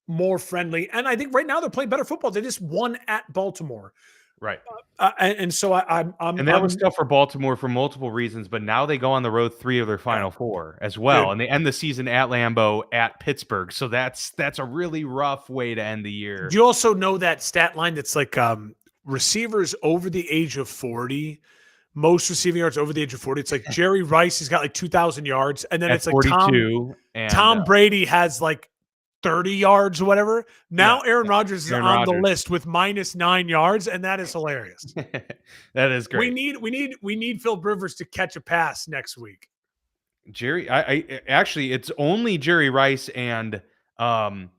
Speaker 2: more friendly. And I think right now they're playing better football. They just won at Baltimore.
Speaker 1: Right.
Speaker 2: And so I'm
Speaker 1: that was tough for Baltimore for multiple reasons, but now they go on the road 3 of their final 4 as well. Dude. And they end the season at Lambeau at Pittsburgh. So that's a really rough way to end the year.
Speaker 2: Do you also know that stat line that's like receivers over the age of 40, most receiving yards over the age of 40? It's like Jerry Rice has got like 2,000 yards. And then it's like
Speaker 1: 42.
Speaker 2: Tom Brady has like 30 yards or whatever. Now Aaron Rodgers is on the list with -9 yards, and that is hilarious.
Speaker 1: That is great.
Speaker 2: We need Phil Rivers to catch a pass next week.
Speaker 1: Jerry, I actually it's only Jerry Rice and Aaron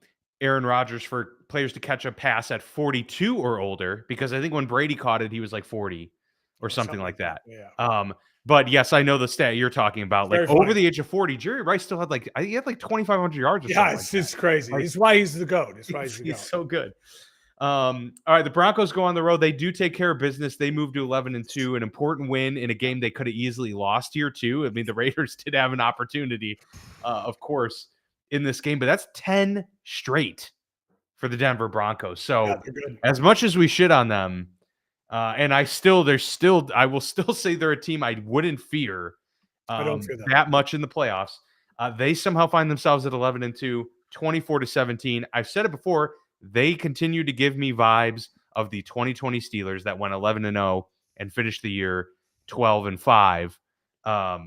Speaker 1: Rodgers for players to catch a pass at 42 or older, because I think when Brady caught it, he was like 40 or something like that.
Speaker 2: Yeah.
Speaker 1: But yes, I know the stat you're talking about. Like over the age of 40, Jerry Rice still had he had like 2,500 yards. Or something
Speaker 2: it's crazy. It's why he's the GOAT.
Speaker 1: He's so good. All right, the Broncos go on the road. They do take care of business. They move to 11-2, an important win in a game they could have easily lost here too. I mean, the Raiders did have an opportunity, of course, in this game, but that's 10 straight for the Denver Broncos. So as much as we shit on them, and I will still say they're a team I wouldn't fear,
Speaker 2: I don't fear
Speaker 1: that much in the playoffs. They somehow find themselves at 11-2, 24-17. I've said it before. They continue to give me vibes of the 2020 Steelers that went 11-0 and finished the year 12-5. I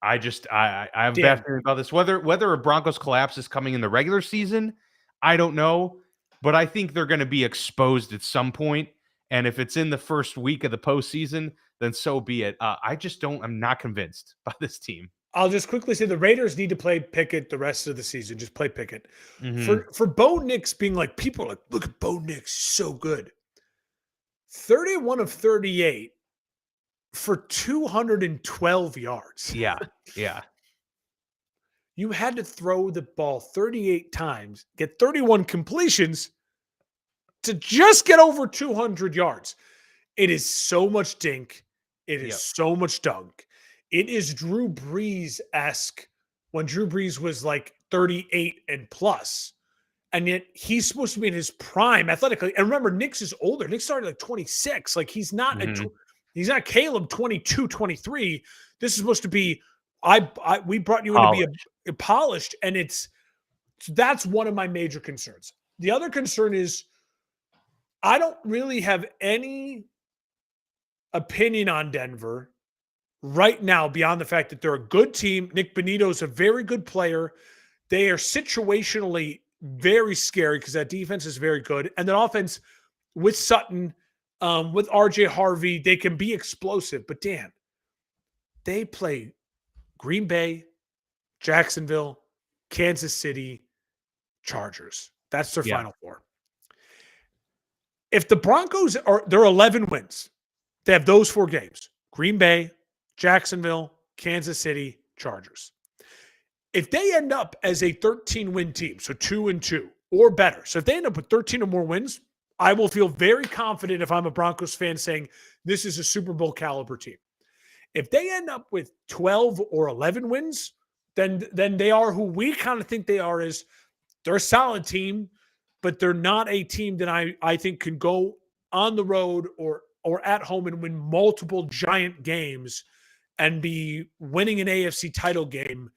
Speaker 1: have a bad feeling about this. Whether a Broncos collapse is coming in the regular season, I don't know, but I think they're going to be exposed at some point. And if it's in the first week of the postseason, then so be it. I'm not convinced by this team.
Speaker 2: I'll just quickly say the Raiders need to play Pickett the rest of the season. Just play Pickett.
Speaker 1: Mm-hmm.
Speaker 2: For Bo Nix being like, people are like, look at Bo Nix, so good. 31 of 38 for 212 yards.
Speaker 1: Yeah. Yeah.
Speaker 2: You had to throw the ball 38 times, get 31 completions to just get over 200 yards. It is so much dink. It is so much dunk. It is Drew Brees-esque when Drew Brees was like 38 and plus. And yet he's supposed to be in his prime athletically. And remember, Nick's is older. Nick started like 26. Like he's not he's not Caleb 22, 23. This is supposed to be we brought you in to be a polished, and that's one of my major concerns. The other concern is I don't really have any opinion on Denver right now beyond the fact that they're a good team. Nick Bonito is a very good player. They are situationally very scary because that defense is very good. And that offense with Sutton, with RJ Harvey, they can be explosive. But Dan, they play Green Bay, Jacksonville, Kansas City, Chargers. That's their Final Four. If the Broncos they're 11 wins. They have those 4 games. Green Bay, Jacksonville, Kansas City, Chargers. If they end up as a 13-win team, so 2-2 or better, so if they end up with 13 or more wins, I will feel very confident if I'm a Broncos fan saying this is a Super Bowl caliber team. If they end up with 12 or 11 wins, then they are who we kind of think they are. Is they're a solid team, but they're not a team that I think can go on the road or at home and win multiple giant games and be winning an AFC title game.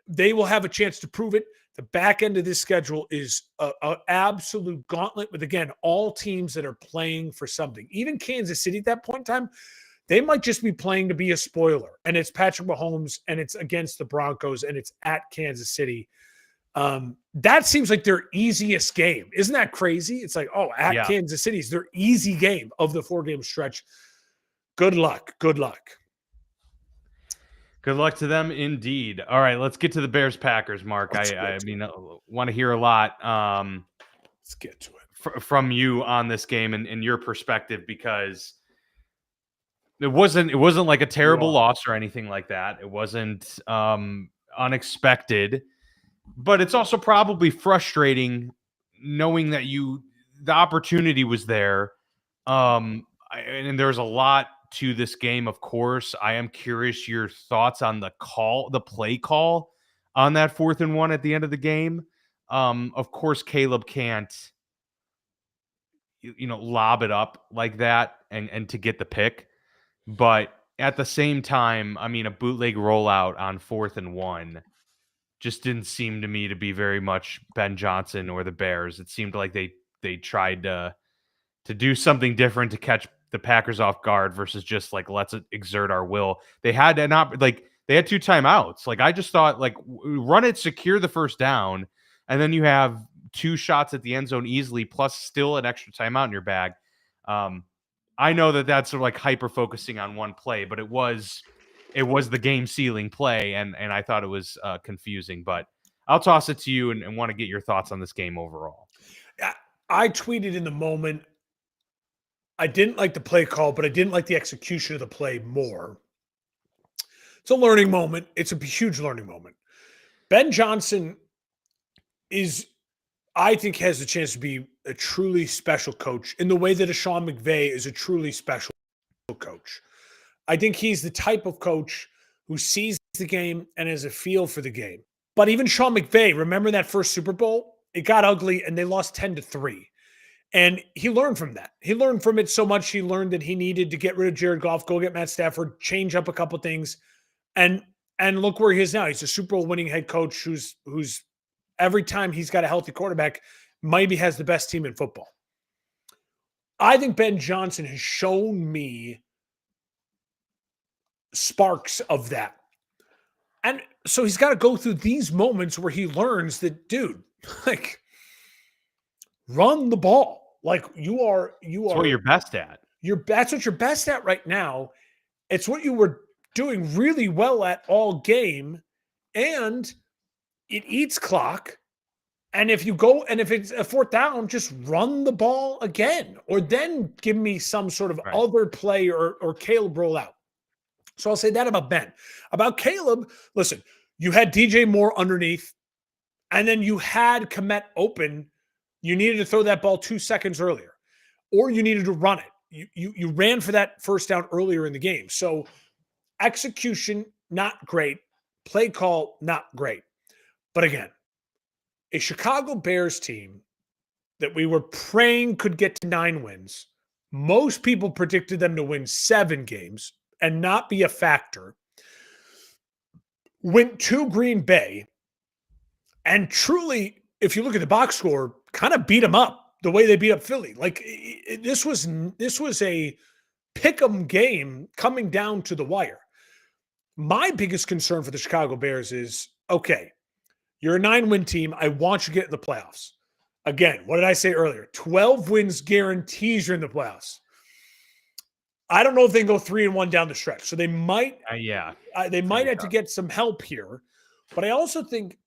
Speaker 2: They will have a chance to prove it. The back end of this schedule is an absolute gauntlet with, again, all teams that are playing for something. Even Kansas City at that point in time, they might just be playing to be a spoiler. And it's Patrick Mahomes, and it's against the Broncos, and it's at Kansas City. That seems like their easiest game. Isn't that crazy? It's like, Kansas City is their easy game of the 4-game stretch. Good luck. Good luck.
Speaker 1: Good luck to them indeed. All right, let's get to the Bears-Packers, Mark. I want to hear a lot
Speaker 2: let's get to it.
Speaker 1: From you on this game and your perspective, because it wasn't like a terrible loss or anything like that. It wasn't unexpected, but it's also probably frustrating knowing that the opportunity was there. And there's a lot to this game, of course. I am curious your thoughts on the play call on that 4th and 1 at the end of the game. Of course, Caleb can't, lob it up like that and to get the pick. But at the same time, I mean, a bootleg rollout on 4th and 1 just didn't seem to me to be very much Ben Johnson or the Bears. It seemed like they tried to do something different to catch the Packers off guard versus just like, let's exert our will. They had 2 timeouts. Like, I just thought, like, run it, secure the first down, and then you have 2 shots at the end zone easily, plus still an extra timeout in your bag. I know that's sort of like hyper focusing on one play, but it was the game sealing play, and I thought it was confusing. But I'll toss it to you and want to get your thoughts on this game overall.
Speaker 2: I tweeted in the moment, I didn't like the play call, but I didn't like the execution of the play more. It's a learning moment. It's a huge learning moment. Ben Johnson I think, has a chance to be a truly special coach in the way that a Sean McVay is a truly special coach. I think he's the type of coach who sees the game and has a feel for the game. But even Sean McVay, remember that first Super Bowl? It got ugly and they lost 10-3. And he learned from that. He learned from it so much. He learned that he needed to get rid of Jared Goff, go get Matt Stafford, change up a couple things. And look where he is now. He's a Super Bowl winning head coach who's every time he's got a healthy quarterback, maybe has the best team in football. I think Ben Johnson has shown me sparks of that. And so he's got to go through these moments where he learns that, dude, like, Run the ball. Like you are
Speaker 1: what you're best at.
Speaker 2: That's what you're best at right now. It's what you were doing really well at all game, and it eats clock. And if it's a fourth down, just run the ball again, or then give me some sort of other play or Caleb roll out. So I'll say that about Ben. About Caleb, listen, you had DJ Moore underneath, and then you had Kmet open. You needed to throw that ball 2 seconds earlier, or you needed to run it. You ran for that first down earlier in the game. So execution, not great. Play call, not great. But again, a Chicago Bears team that we were praying could get to 9 wins. Most people predicted them to win 7 games and not be a factor. Went to Green Bay and truly, if you look at the box score, kind of beat them up the way they beat up Philly. Like this was a pick'em game coming down to the wire. My biggest concern for the Chicago Bears is, okay, you're a 9-win team. I want you to get in the playoffs. Again, what did I say earlier? 12 wins guarantees you're in the playoffs. I don't know if they can go 3-1 down the stretch. So they might, they might have to get some help here. But I also think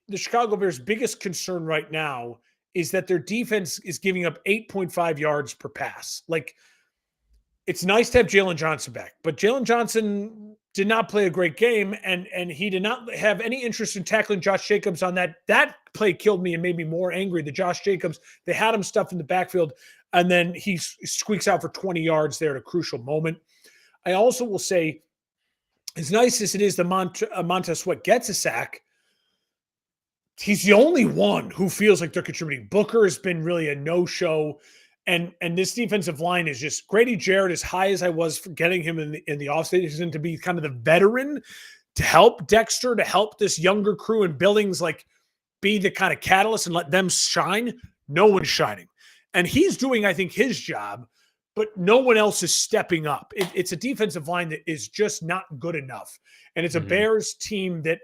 Speaker 2: the Chicago Bears' biggest concern right now is that their defense is giving up 8.5 yards per pass. Like, it's nice to have Jalen Johnson back, but Jalen Johnson did not play a great game, and he did not have any interest in tackling Josh Jacobs on that. That play killed me and made me more angry. The Josh Jacobs, they had him stuffed in the backfield, and then he squeaks out for 20 yards there at a crucial moment. I also will say, as nice as it is that Montez Sweat gets a sack, he's the only one who feels like they're contributing. Booker has been really a no-show. And this defensive line is just Grady Jarrett, as high as I was for getting him in the offseason to be kind of the veteran to help Dexter, to help this younger crew in Billings, like be the kind of catalyst and let them shine. No one's shining. And he's doing, I think, his job, but no one else is stepping up. It's a defensive line that is just not good enough. And it's a Bears team that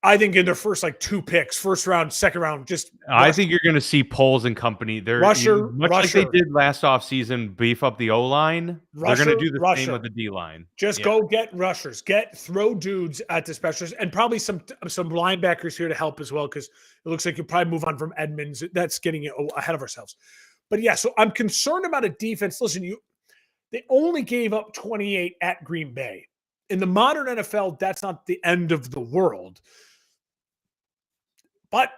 Speaker 2: I think in their first 2 picks, first round, second round, just
Speaker 1: I think you're going to see Poles and company. They're much like they did last offseason, beef up the O-line. They're going to do the same with the D-line.
Speaker 2: Just go get rushers, throw dudes at the specialists, and probably some linebackers here to help as well, because it looks like you'll probably move on from Edmonds. That's getting it ahead of ourselves. But yeah, so I'm concerned about a defense. Listen, they only gave up 28 at Green Bay. In the modern NFL, that's not the end of the world. But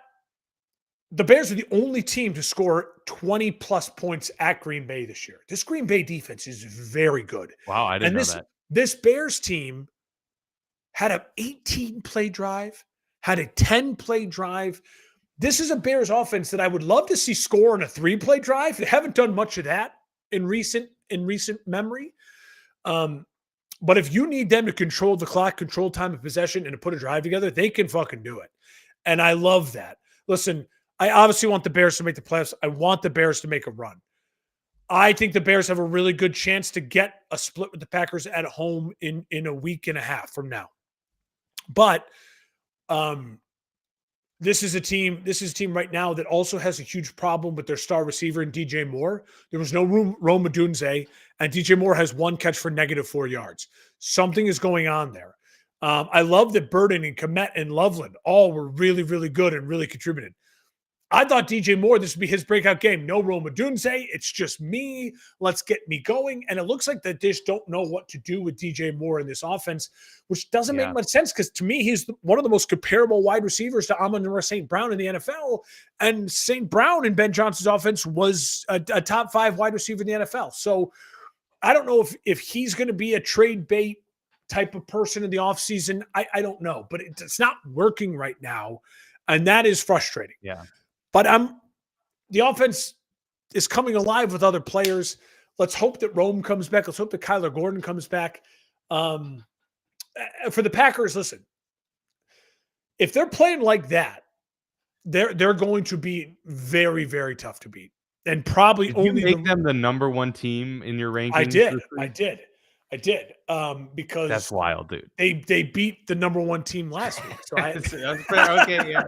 Speaker 2: the Bears are the only team to score 20-plus points at Green Bay this year. This Green Bay defense is very good.
Speaker 1: Wow, I didn't know that.
Speaker 2: This Bears team had an 18-play drive, had a 10-play drive. This is a Bears offense that I would love to see score on a 3-play drive. They haven't done much of that in recent memory. But if you need them to control the clock, control time of possession, and to put a drive together, they can fucking do it. And I love that. Listen, I obviously want the Bears to make the playoffs. I want the Bears to make a run. I think the Bears have a really good chance to get a split with the Packers at home in a week and a half from now. But this is a team right now that also has a huge problem with their star receiver in DJ Moore. There was no Rome Odunze, and DJ Moore has 1 catch for -4 yards. Something is going on there. I love that Burden and Kmet and Loveland all were really, really good and really contributed. I thought DJ Moore, this would be his breakout game. No Rome Odunze. It's just me. Let's get me going. And it looks like the Dish don't know what to do with DJ Moore in this offense, which doesn't make much sense, because to me, he's one of the most comparable wide receivers to Amon-Ra St. Brown in the NFL. And St. Brown in Ben Johnson's offense was a top 5 wide receiver in the NFL. So I don't know if he's going to be a trade bait type of person in the offseason. I don't know, but it's not working right now. And that is frustrating.
Speaker 1: Yeah.
Speaker 2: But the offense is coming alive with other players. Let's hope that Rome comes back. Let's hope that Kyler Gordon comes back. For the Packers, listen, if they're playing like that, they're going to be very, very tough to beat. And probably
Speaker 1: Did you make them the number 1 team in your rankings?
Speaker 2: I did. I did. Because
Speaker 1: That's wild, dude.
Speaker 2: they beat the number 1 team last week. So I
Speaker 1: That's fair. Okay, yeah.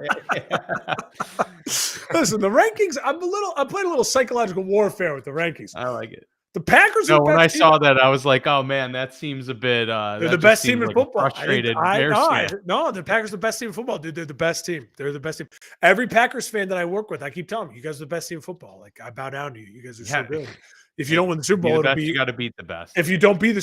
Speaker 2: listen, the rankings. I'm playing a little psychological warfare with the rankings.
Speaker 1: I like it.
Speaker 2: The Packers are
Speaker 1: No,
Speaker 2: the
Speaker 1: when
Speaker 2: best
Speaker 1: I
Speaker 2: team.
Speaker 1: saw that, I was like, "Oh man, that seems a bit."
Speaker 2: They're
Speaker 1: That
Speaker 2: the
Speaker 1: just
Speaker 2: best team
Speaker 1: seems
Speaker 2: in
Speaker 1: like a
Speaker 2: football.
Speaker 1: frustrated Bears fan.
Speaker 2: No, the Packers are the best team in football, dude. They're the best team. They're the best team. Every Packers fan that I work with, I keep telling them, you guys are the best team in football. Like, I bow down to you. You guys are so
Speaker 1: Yeah.
Speaker 2: good. If you don't win the Super
Speaker 1: Be
Speaker 2: Bowl,
Speaker 1: the
Speaker 2: it'll
Speaker 1: best, you
Speaker 2: be
Speaker 1: got to beat the best.
Speaker 2: if you don't win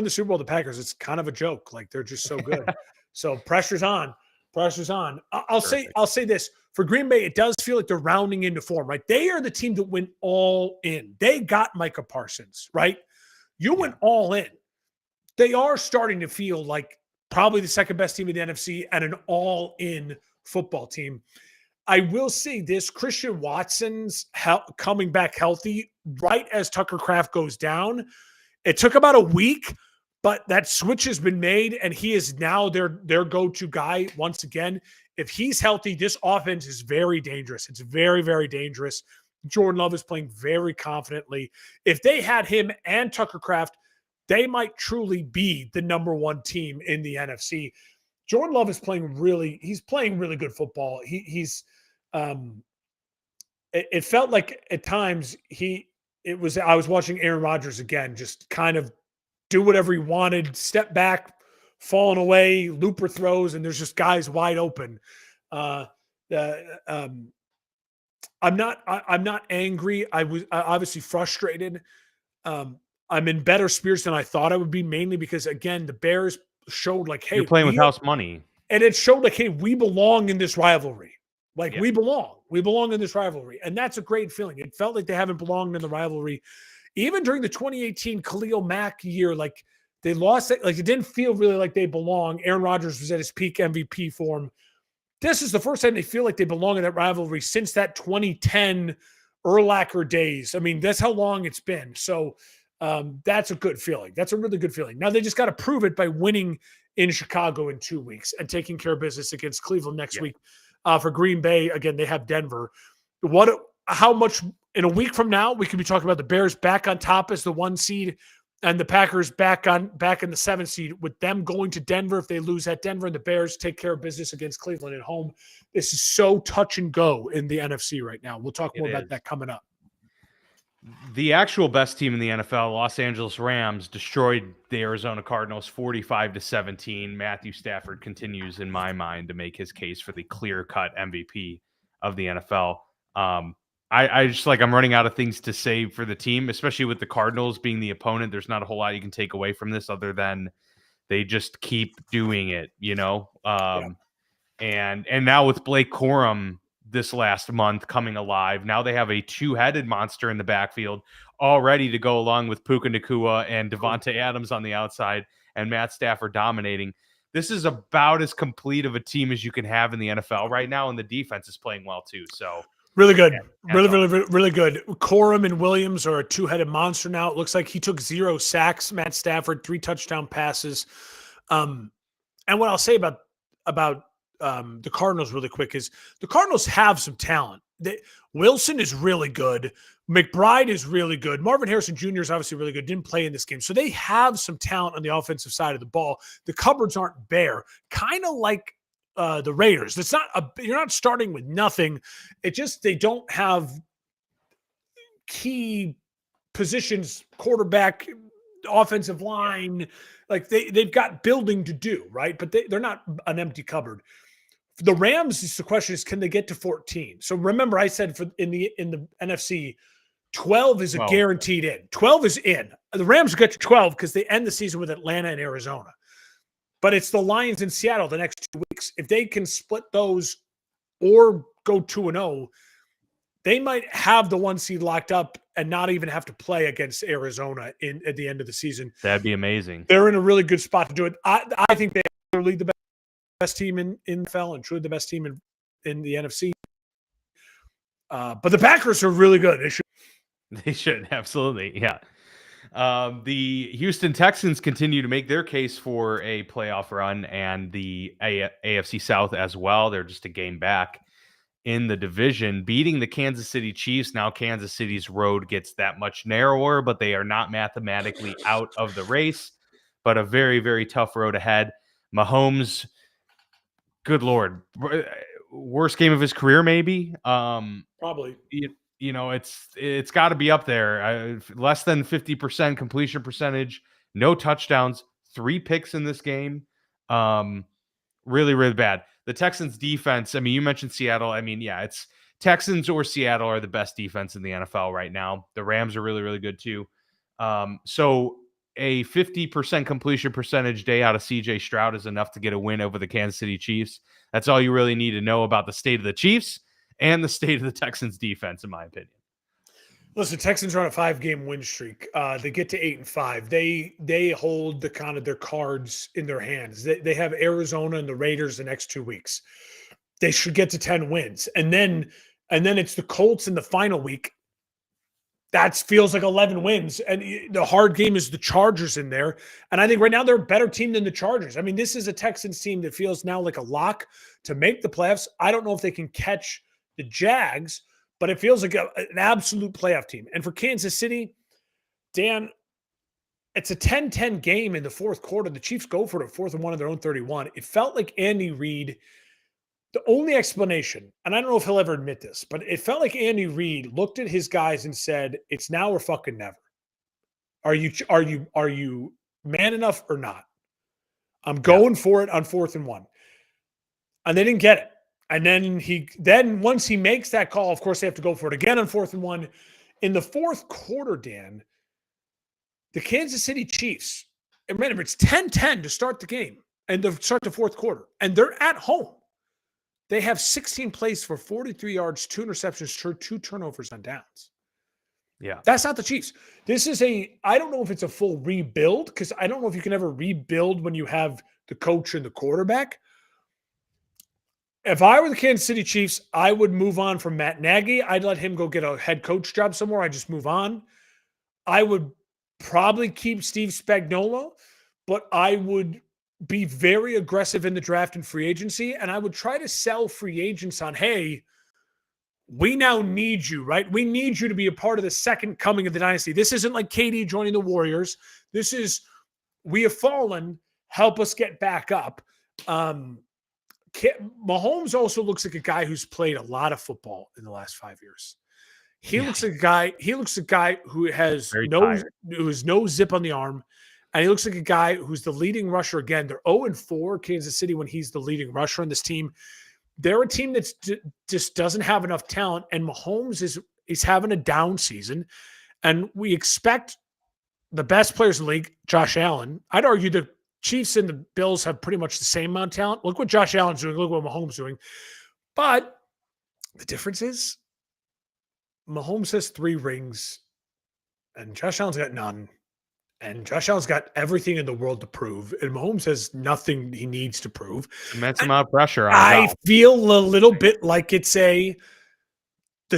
Speaker 2: the Super Bowl, the Packers, it's kind of a joke. Like, they're just so good. So pressure's on. Pressure's on. I'll say this for Green Bay. It does feel like they're rounding into form, right? They are the team that went all in. They got Micah Parsons, right? You went all in. They are starting to feel like probably the second best team in the NFC and an all-in football team. I will say this: Christian Watson's coming back healthy right as Tucker Kraft goes down. It took about a week, but that switch has been made, and he is now their go-to guy once again. If he's healthy, this offense is very dangerous. It's very, very dangerous. Jordan Love is playing very confidently. If they had him and Tucker Kraft, they might truly be the number 1 team in the NFC. Jordan Love is playing really good football. It felt like at times I was watching Aaron Rodgers again, just kind of do whatever he wanted, step back, falling away, looper throws, and there's just guys wide open. I'm not angry. I was obviously frustrated. I'm in better spirits than I thought I would be, mainly because, again, the Bears showed like, hey,
Speaker 1: you're playing with house money.
Speaker 2: And it showed like, hey, we belong in this rivalry. Like,
Speaker 1: Yeah.
Speaker 2: we belong in this rivalry. And that's a great feeling. It felt like they haven't belonged in the rivalry. Even during the 2018 Khalil Mack year, like, they lost it. Like, it didn't feel really like they belong. Aaron Rodgers was at his peak MVP form. This is the first time they feel like they belong in that rivalry since that 2010 Urlacher days. I mean, that's how long it's been. So that's a good feeling. That's a really good feeling. Now they just got to prove it by winning in Chicago in 2 weeks and taking care of business against Cleveland next week. For Green Bay, again, they have Denver. How much in a week from now we could be talking about the Bears back on top as the 1 seed and the Packers back in the 7th seed, with them going to Denver if they lose at Denver, and the Bears take care of business against Cleveland at home. This is so touch and go in the NFC right now. We'll talk more about that coming up.
Speaker 1: The actual best team in the NFL, Los Angeles Rams, destroyed the Arizona Cardinals 45-17. Matthew Stafford continues, in my mind, to make his case for the clear-cut MVP of the NFL. I just I'm running out of things to say for the team, especially with the Cardinals being the opponent. There's not a whole lot you can take away from this other than they just keep doing it, And now with Blake Corum this last month coming alive, now they have a 2-headed monster in the backfield all ready to go along with Puka Nacua and Devontae Adams on the outside and Matt Stafford dominating. This is about as complete of a team as you can have in the NFL right now, and the defense is playing well too. So
Speaker 2: really good. Really good. Corum and Williams are a 2-headed monster now. It looks like he took 0 sacks. Matt Stafford, 3 touchdown passes. And what I'll say about the Cardinals really quick is the Cardinals have some talent. Wilson is really good. McBride is really good. Marvin Harrison Jr. is obviously really good. Didn't play in this game. So they have some talent on the offensive side of the ball. The cupboards aren't bare. Kind of like the Raiders. You're not starting with nothing. They don't have key positions, quarterback, offensive line. Like they've got building to do, right? But they're not an empty cupboard. For the Rams, the question is, can they get to 14? So remember, I said in the NFC, 12 is a guaranteed in. 12 is in. The Rams will get to 12 because they end the season with Atlanta and Arizona. But it's the Lions in Seattle the next 2 weeks. If they can split those or go 2-0, they might have the 1 seed locked up and not even have to play against Arizona at the end of the season.
Speaker 1: That'd be amazing.
Speaker 2: They're in a really good spot to do it. I think they're the best team in NFL and truly the best team in the NFC. But the Packers are really good.
Speaker 1: They should, absolutely. Yeah. The Houston Texans continue to make their case for a playoff run, and the AFC South as well. They're just a game back in the division, beating the Kansas City Chiefs. Now Kansas City's road gets that much narrower, but they are not mathematically out of the race. but a very, very tough road ahead. Mahomes, good Lord, worst game of his career, maybe.
Speaker 2: Probably.
Speaker 1: You know, it's got to be up there. Less than 50% completion percentage, no touchdowns, 3 picks in this game. Really, really bad. The Texans defense, I mean, you mentioned Seattle. I mean, yeah, it's Texans or Seattle are the best defense in the NFL right now. The Rams are really, really good too. So a 50% completion percentage day out of CJ Stroud is enough to get a win over the Kansas City Chiefs. That's all you really need to know about the state of the Chiefs and the state of the Texans defense, in my opinion.
Speaker 2: Listen, Texans are on a 5-game win streak. They get to 8-5. They hold the kind of their cards in their hands. They have Arizona and the Raiders the next 2 weeks. They should get to 10 wins, and then it's the Colts in the final week. That feels like 11 wins, and the hard game is the Chargers in there. And I think right now they're a better team than the Chargers. I mean, this is a Texans team that feels now like a lock to make the playoffs. I don't know if they can catch the Jags, but it feels like an absolute playoff team. And for Kansas City, Dan, it's a 10-10 game in the fourth quarter. The Chiefs go for it at 4th and 1 on their own 31. It felt like Andy Reid, the only explanation, and I don't know if he'll ever admit this, but it felt like Andy Reid looked at his guys and said, it's now or fucking never. Are you man enough or not? I'm going for it on 4th and 1. And they didn't get it. And then once he makes that call, of course, they have to go for it again on 4th and 1. In the fourth quarter, Dan, the Kansas City Chiefs, and remember, it's 10-10 to start the game and to start the fourth quarter, and they're at home. They have 16 plays for 43 yards, 2 interceptions, 2 turnovers on downs.
Speaker 1: Yeah.
Speaker 2: That's not the Chiefs. This is I don't know if it's a full rebuild, because I don't know if you can ever rebuild when you have the coach and the quarterback. If I were the Kansas City Chiefs, I would move on from Matt Nagy. I'd let him go get a head coach job somewhere. I'd just move on. I would probably keep Steve Spagnuolo, but I would be very aggressive in the draft and free agency, and I would try to sell free agents on, hey, we now need you, right? We need you to be a part of the second coming of the dynasty. This isn't like KD joining the Warriors. This is, we have fallen, help us get back up. Mahomes also looks like a guy who's played a lot of football in the last 5 years. He looks like a guy who has no zip on the arm. And he looks like a guy who's the leading rusher. Again, they're 0-4 Kansas City when he's the leading rusher on this team. They're a team that just doesn't have enough talent. And Mahomes is having a down season. And we expect the best players in the league, Josh Allen. I'd argue the Chiefs and the Bills have pretty much the same amount of talent. Look what Josh Allen's doing. Look what Mahomes is doing. But the difference is Mahomes has 3 rings and Josh Allen's got none. And Josh Allen's got everything in the world to prove. And Mahomes has nothing he needs to prove.
Speaker 1: Immense amount of pressure on
Speaker 2: I feel a little bit like the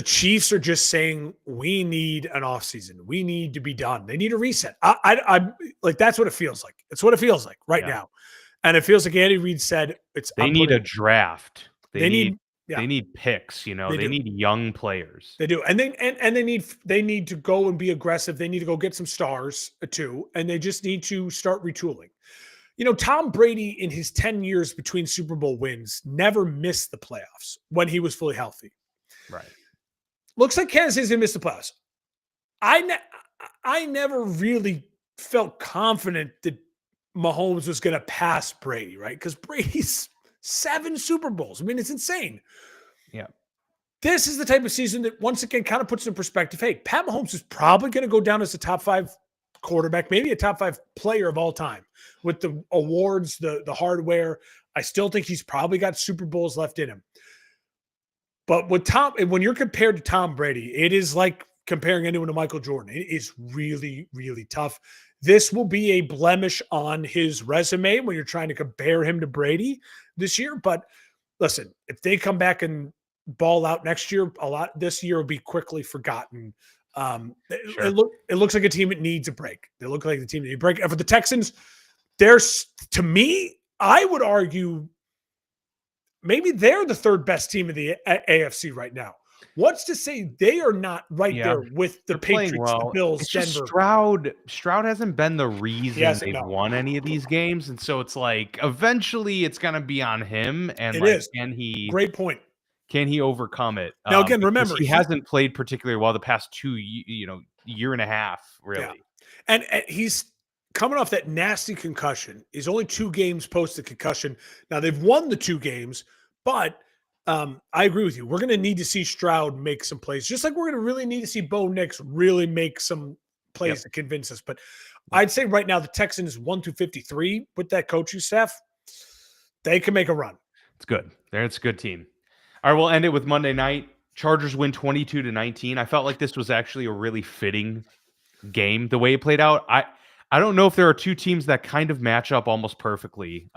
Speaker 2: Chiefs are just saying, we need an offseason. We need to be done. They need a reset. I'm like, that's what it feels like. It's what it feels like right now. And it feels like Andy Reid said, they
Speaker 1: need a draft. They need picks, they need young players.
Speaker 2: They do. And they need to go and be aggressive. They need to go get some stars too. And they just need to start retooling. Tom Brady in his 10 years between Super Bowl wins never missed the playoffs when he was fully healthy.
Speaker 1: Right.
Speaker 2: Looks like Kansas City's going to miss the playoffs. I never really felt confident that Mahomes was going to pass Brady, right? Because Brady's 7 Super Bowls. I mean, it's insane.
Speaker 1: Yeah.
Speaker 2: This is the type of season that, once again, kind of puts in perspective. Hey, Pat Mahomes is probably going to go down as a top 5 quarterback, maybe a top 5 player of all time with the awards, the hardware. I still think he's probably got Super Bowls left in him. But when you're compared to Tom Brady, it is like comparing anyone to Michael Jordan. It is really, really tough. This will be a blemish on his resume when you're trying to compare him to Brady this year. But listen, if they come back and ball out next year, this year will be quickly forgotten. It looks like a team that needs a break. They look like the team that needs a break. And for the Texans, to me, I would argue maybe they're the 3rd best team in the AFC right now. What's to say they are not right
Speaker 1: Yeah,
Speaker 2: there with the
Speaker 1: they're playing
Speaker 2: Patriots, the
Speaker 1: well.
Speaker 2: Bills,
Speaker 1: It's just
Speaker 2: Denver?
Speaker 1: Stroud hasn't been the
Speaker 2: He
Speaker 1: reason
Speaker 2: hasn't.
Speaker 1: they've
Speaker 2: No,
Speaker 1: won any of these games, and so it's like eventually it's gonna be on him, and
Speaker 2: it
Speaker 1: like,
Speaker 2: is.
Speaker 1: can he
Speaker 2: Great point.
Speaker 1: overcome it?
Speaker 2: Now again,
Speaker 1: Because
Speaker 2: remember
Speaker 1: he hasn't played particularly well the past year and a half,
Speaker 2: yeah,
Speaker 1: really.
Speaker 2: and he's coming off that nasty concussion. He's only 2 games post the concussion. Now they've won the 2 games, but I agree with you. We're going to need to see Stroud make some plays, just like we're going to really need to see Bo Nix really make some plays
Speaker 1: Yep.
Speaker 2: to convince us. But I'd say right now the Texans 1-53 with that coaching staff, they can make a run.
Speaker 1: It's good. It's a good team. All right, we'll end it with Monday night. Chargers win 22-19. I felt like this was actually a really fitting game the way it played out. I don't know if there are two teams that kind of match up almost perfectly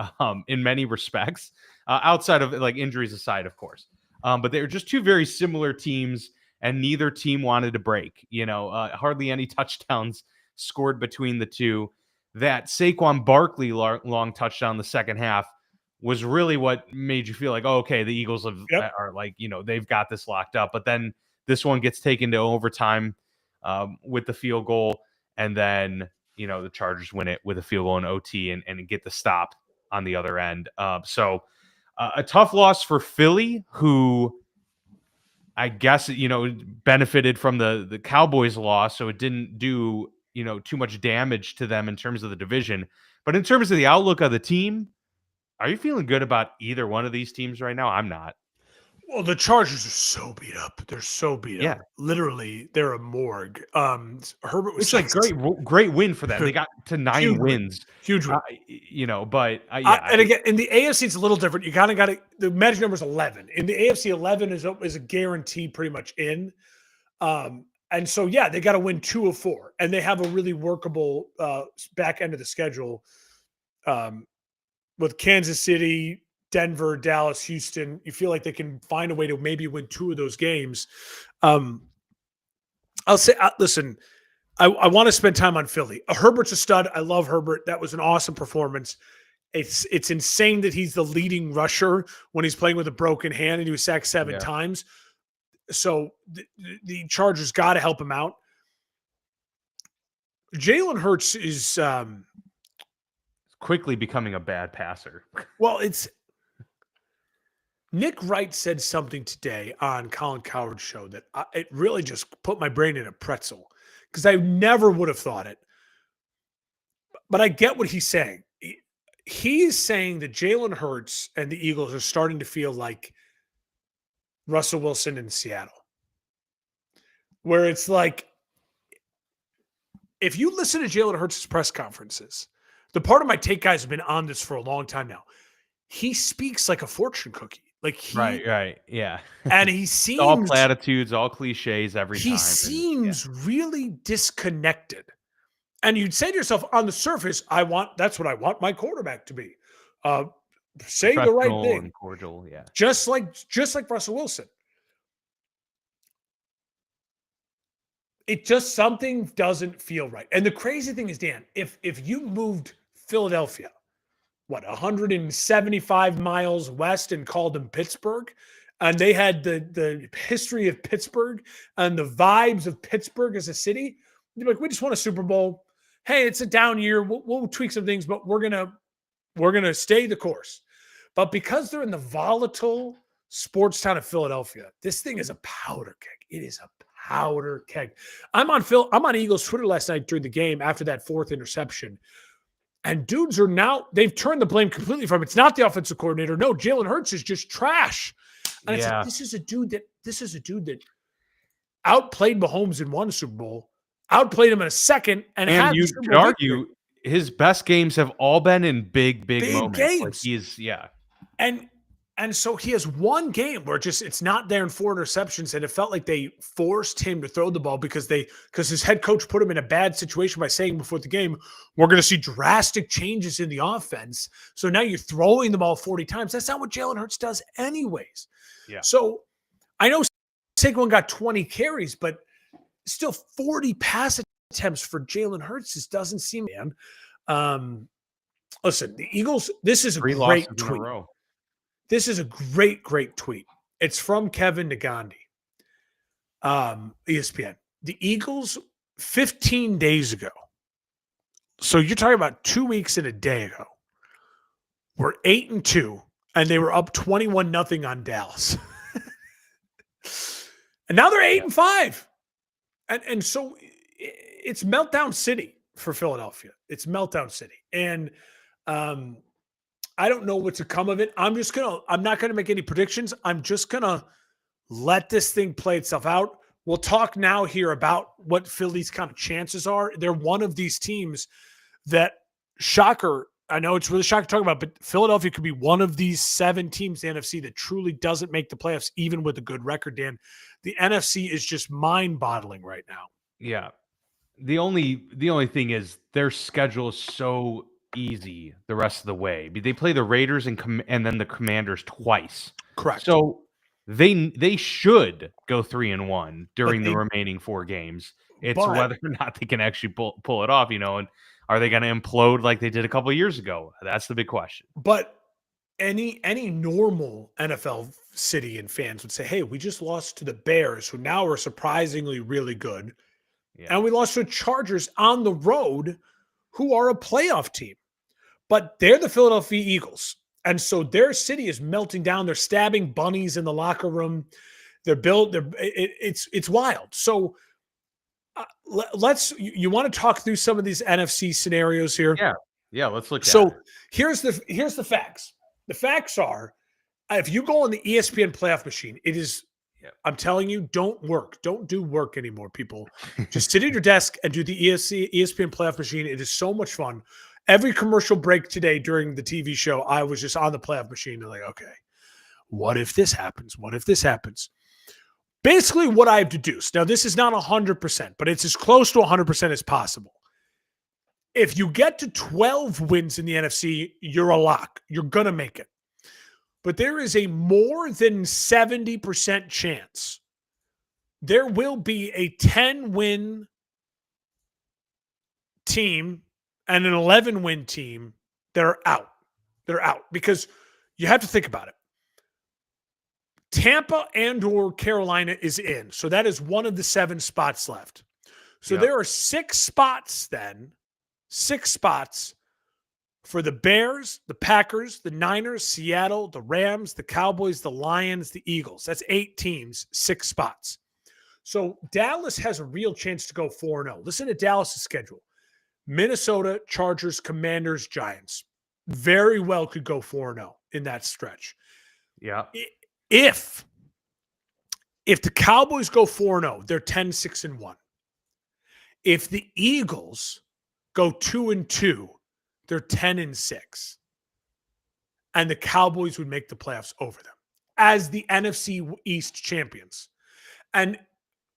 Speaker 1: in many respects, outside of like injuries aside, of course. But they're just two very similar teams, and neither team wanted to break. Hardly any touchdowns scored between the two. That Saquon Barkley long touchdown in the second half was really what made you feel like, oh, okay, the Eagles are like, they've got this locked up. But then this one gets taken to overtime with the field goal, and then the Chargers win it with a field goal in OT and get the stop on the other end. So a tough loss for Philly, who I guess benefited from the Cowboys loss, so it didn't do too much damage to them in terms of the division. But in terms of the outlook of the team, are you feeling good about either one of these teams right now? I'm not.
Speaker 2: Well, the Chargers are so beat up. They're so beat
Speaker 1: Yeah.
Speaker 2: up. Literally, they're a morgue. Herbert was
Speaker 1: It's like great win for them. They got to 9
Speaker 2: Huge win.
Speaker 1: wins.
Speaker 2: Huge win.
Speaker 1: But
Speaker 2: and again, in the AFC, it's a little different. You kind of got to, the magic number is 11. In the AFC, 11 is a guarantee pretty much in. And so, yeah, they got to win 2 of 4. And they have a really workable back end of the schedule with Kansas City, Denver, Dallas, Houston. You feel like they can find a way to maybe win 2 of those games. I'll say, listen, I want to spend time on Philly. Herbert's a stud. I love Herbert. That was an awesome performance. It's insane that he's the leading rusher when he's playing with a broken hand and he was sacked 7 times. So the Chargers got to help him out. Jalen Hurts is
Speaker 1: quickly becoming a bad passer.
Speaker 2: Well, Nick Wright said something today on Colin Cowherd's show that it really just put my brain in a pretzel because I never would have thought it. But I get what he's saying. He's saying that Jalen Hurts and the Eagles are starting to feel like Russell Wilson in Seattle, where it's like, if you listen to Jalen Hurts' press conferences, the part of my take guys have been on this for a long time now. He speaks like a fortune cookie.
Speaker 1: Right. Yeah.
Speaker 2: And he seems
Speaker 1: all platitudes, all cliches every time.
Speaker 2: He seems really disconnected. And you'd say to yourself, on the surface, that's what I want my quarterback to be. Say the right thing.
Speaker 1: And cordial, yeah.
Speaker 2: Just like Russell Wilson. It just, something doesn't feel right. And the crazy thing is, Dan, if you moved Philadelphia, 175 miles west and called them Pittsburgh, and they had the history of Pittsburgh and the vibes of Pittsburgh as a city, you'd be like, we just won a Super Bowl. Hey, it's a down year. We'll tweak some things, but we're gonna stay the course. But because they're in the volatile sports town of Philadelphia, this thing is a powder keg. It is a powder keg. I'm on Eagles Twitter last night during the game after that 4th interception. And dudes are now, they've turned the blame completely from, it's not the offensive coordinator. No, Jalen Hurts is just trash. And it's like, this is a dude that outplayed Mahomes in one Super Bowl, outplayed him in a second, and
Speaker 1: you could argue his best games have all been in big moments.
Speaker 2: Games.
Speaker 1: Like
Speaker 2: and so he has one game where it's not there in 4 interceptions, and it felt like they forced him to throw the ball because his head coach put him in a bad situation by saying before the game, we're going to see drastic changes in the offense. So now you're throwing the ball 40 times. That's not what Jalen Hurts does anyways.
Speaker 1: Yeah.
Speaker 2: So I know Saquon got 20 carries, but still 40 pass attempts for Jalen Hurts. This doesn't seem, man. Listen, the Eagles, this is a great tweet. This is a great tweet. It's from Kevin Negandhi. ESPN. The Eagles 15 days ago. So you're talking about 2 weeks and a day ago. Were 8-2, and they were up 21-0 on Dallas. And now they're 8-5. And so it's meltdown city for Philadelphia. It's meltdown city. And I don't know what to come of it. I'm not gonna make any predictions. I'm just gonna let this thing play itself out. We'll talk now here about what Philly's kind of chances are. They're one of these teams that, shocker, I know it's really shocking to talk about, but Philadelphia could be one of these 7 teams in the NFC that truly doesn't make the playoffs, even with a good record, Dan. The NFC is just mind-boggling right now.
Speaker 1: Yeah. The only thing is their schedule is so easy the rest of the way. They play the Raiders and then the Commanders twice.
Speaker 2: Correct.
Speaker 1: So they should go 3-1 during the remaining 4 games. It's whether or not they can actually pull it off, and are they going to implode like they did a couple of years ago? That's the big question.
Speaker 2: But any normal NFL city and fans would say, hey, we just lost to the Bears, who now are surprisingly really good. Yeah. And we lost to the Chargers on the road, who are a playoff team. But they're the Philadelphia Eagles. And so their city is melting down. They're stabbing bunnies in the locker room. It's wild. So you want to talk through some of these NFC scenarios here?
Speaker 1: Yeah. Let's look at it.
Speaker 2: So here's the facts. The facts are, if you go on the ESPN playoff machine, it is, I'm telling you, don't do work anymore, people. Just sit at your desk and do the ESPN playoff machine. It is so much fun. Every commercial break today during the TV show, I was just on the playoff machine and like, okay, what if this happens? What if this happens? Basically what I've deduced. Now, this is not 100%, but it's as close to 100% as possible. If you get to 12 wins in the NFC, you're a lock. You're going to make it. But there is a more than 70% chance there will be a 10-win team and an 11-win team that are out. They're out because you have to think about it. Tampa and or Carolina is in. So that is one of the 7 spots left. So there are 6 spots then. 6 spots for the Bears, the Packers, the Niners, Seattle, the Rams, the Cowboys, the Lions, the Eagles. That's 8 teams, 6 spots. So Dallas has a real chance to go 4-0. Listen to Dallas' schedule. Minnesota, Chargers, Commanders, Giants. Very well could go 4-0 in that stretch.
Speaker 1: Yeah.
Speaker 2: If the Cowboys go 4-0, they're 10-6-1. If the Eagles go 2-2, they're 10-6. And the Cowboys would make the playoffs over them as the NFC East champions. And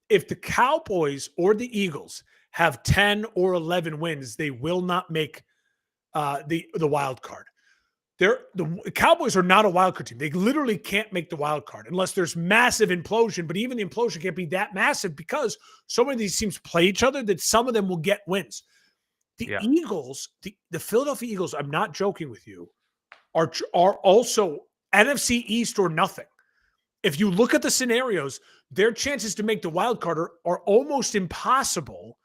Speaker 2: if the Cowboys or the Eagles have 10 or 11 wins, they will not make the wild card. The Cowboys are not a wild card team. They literally can't make the wild card unless there's massive implosion. But even the implosion can't be that massive because so many of these teams play each other that some of them will get wins. The Eagles, the Philadelphia Eagles, I'm not joking with you, are also NFC East or nothing. If you look at the scenarios, their chances to make the wild card are almost impossible.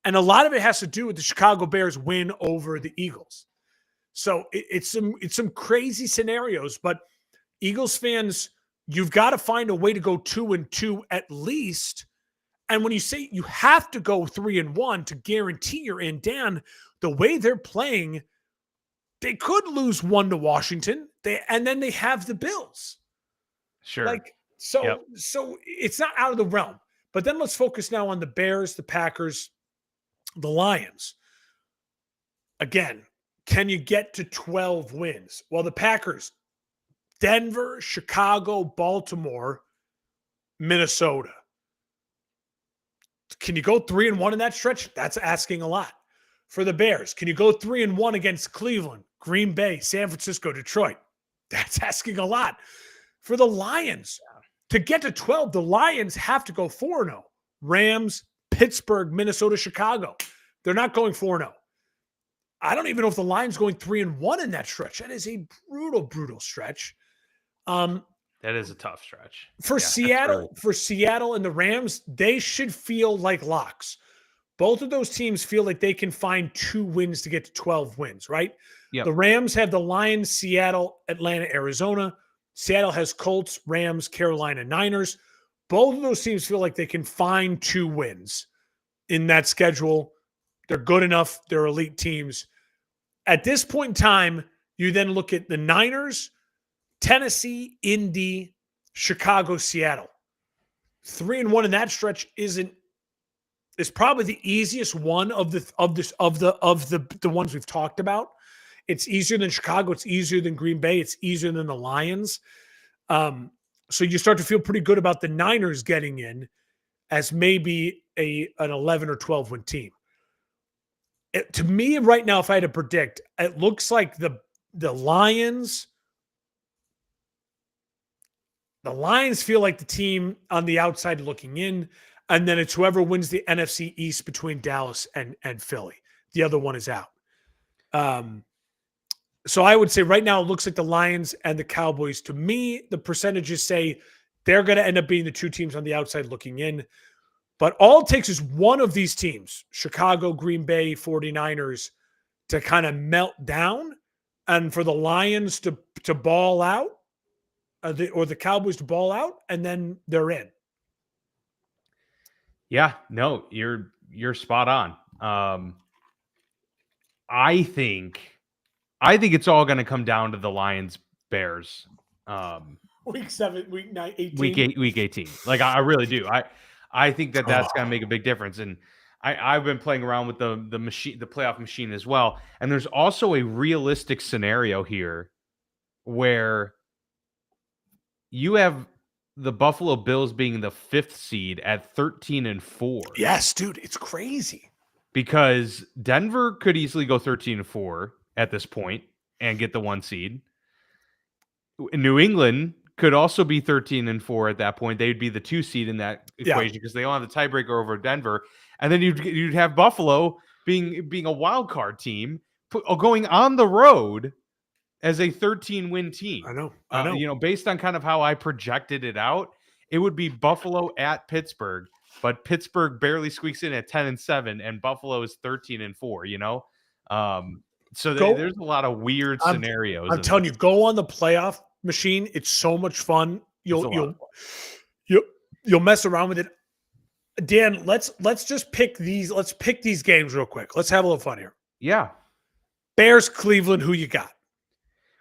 Speaker 2: And a lot of it has to do with the Chicago Bears win over the Eagles. So it's some crazy scenarios, but Eagles fans, you've got to find a way to go 2-2 at least. And when you say you have to go 3-1 to guarantee you're in, Dan, the way they're playing, they could lose 1 to Washington. And then they have the Bills.
Speaker 1: Sure.
Speaker 2: So it's not out of the realm. But then let's focus now on the Bears, the Packers, the Lions. Again, can you get to 12 wins? Well, the Packers, Denver, Chicago, Baltimore, Minnesota. Can you go 3-1 in that stretch? That's asking a lot. For the Bears, can you go 3-1 against Cleveland, Green Bay, San Francisco, Detroit? That's asking a lot. For the Lions, to get to 12, the Lions have to go 4-0. Rams, Pittsburgh, Minnesota, Chicago. They're not going 4-0. I don't even know if the Lions going 3-1 in that stretch. That is a brutal, brutal stretch.
Speaker 1: That is a tough stretch.
Speaker 2: For
Speaker 1: Yeah, that's
Speaker 2: Seattle,
Speaker 1: really
Speaker 2: for Seattle and the Rams, they should feel like locks. Both of those teams feel like they can find 2 wins to get to 12 wins, right?
Speaker 1: Yep.
Speaker 2: The Rams have the Lions, Seattle, Atlanta, Arizona. Seattle has Colts, Rams, Carolina, Niners. Both of those teams feel like they can find 2 wins in that schedule. They're good enough. They're elite teams. At this point in time, you then look at the Niners, Tennessee, Indy, Chicago, Seattle. 3-1 in that stretch is probably the easiest one of the ones we've talked about. It's easier than Chicago. It's easier than Green Bay. It's easier than the Lions. So you start to feel pretty good about the Niners getting in as maybe an 11 or 12 win team. To me, right now, if I had to predict, it looks like the Lions. The Lions feel like the team on the outside looking in, and then it's whoever wins the NFC East between Dallas and Philly. The other one is out. So I would say right now it looks like the Lions and the Cowboys. To me, the percentages say they're going to end up being the 2 teams on the outside looking in. But all it takes is one of these teams, Chicago, Green Bay, 49ers, to kind of melt down, and for the Lions to ball out, or the Cowboys to ball out, and then they're in.
Speaker 1: Yeah, no, you're spot on. I think it's all going to come down to the Lions Bears.
Speaker 2: Week 7, week 9, 18.
Speaker 1: Week 18. Like I really do. I think that's going to make a big difference. And I've been playing around with the machine, the playoff machine as well. And there's also a realistic scenario here where you have the Buffalo Bills being the 5th seed at 13-4.
Speaker 2: Yes, dude, it's crazy.
Speaker 1: Because Denver could easily go 13-4 at this point and get the 1 seed. New England could also be 13-4 at that point. They'd be the 2 seed in that equation because they don't have the tiebreaker over Denver. And then you'd have Buffalo being a wild card team going on the road as a 13-win team.
Speaker 2: I know.
Speaker 1: Based on kind of how I projected it out, it would be Buffalo at Pittsburgh, but Pittsburgh barely squeaks in at 10-7, and Buffalo is 13-4. There's a lot of weird scenarios.
Speaker 2: I'm telling you, go on the playoff machine. It's so much fun. You'll mess around with it. Dan, let's just pick these. Let's pick these games real quick. Let's have a little fun here.
Speaker 1: Yeah.
Speaker 2: Bears, Cleveland. Who you got?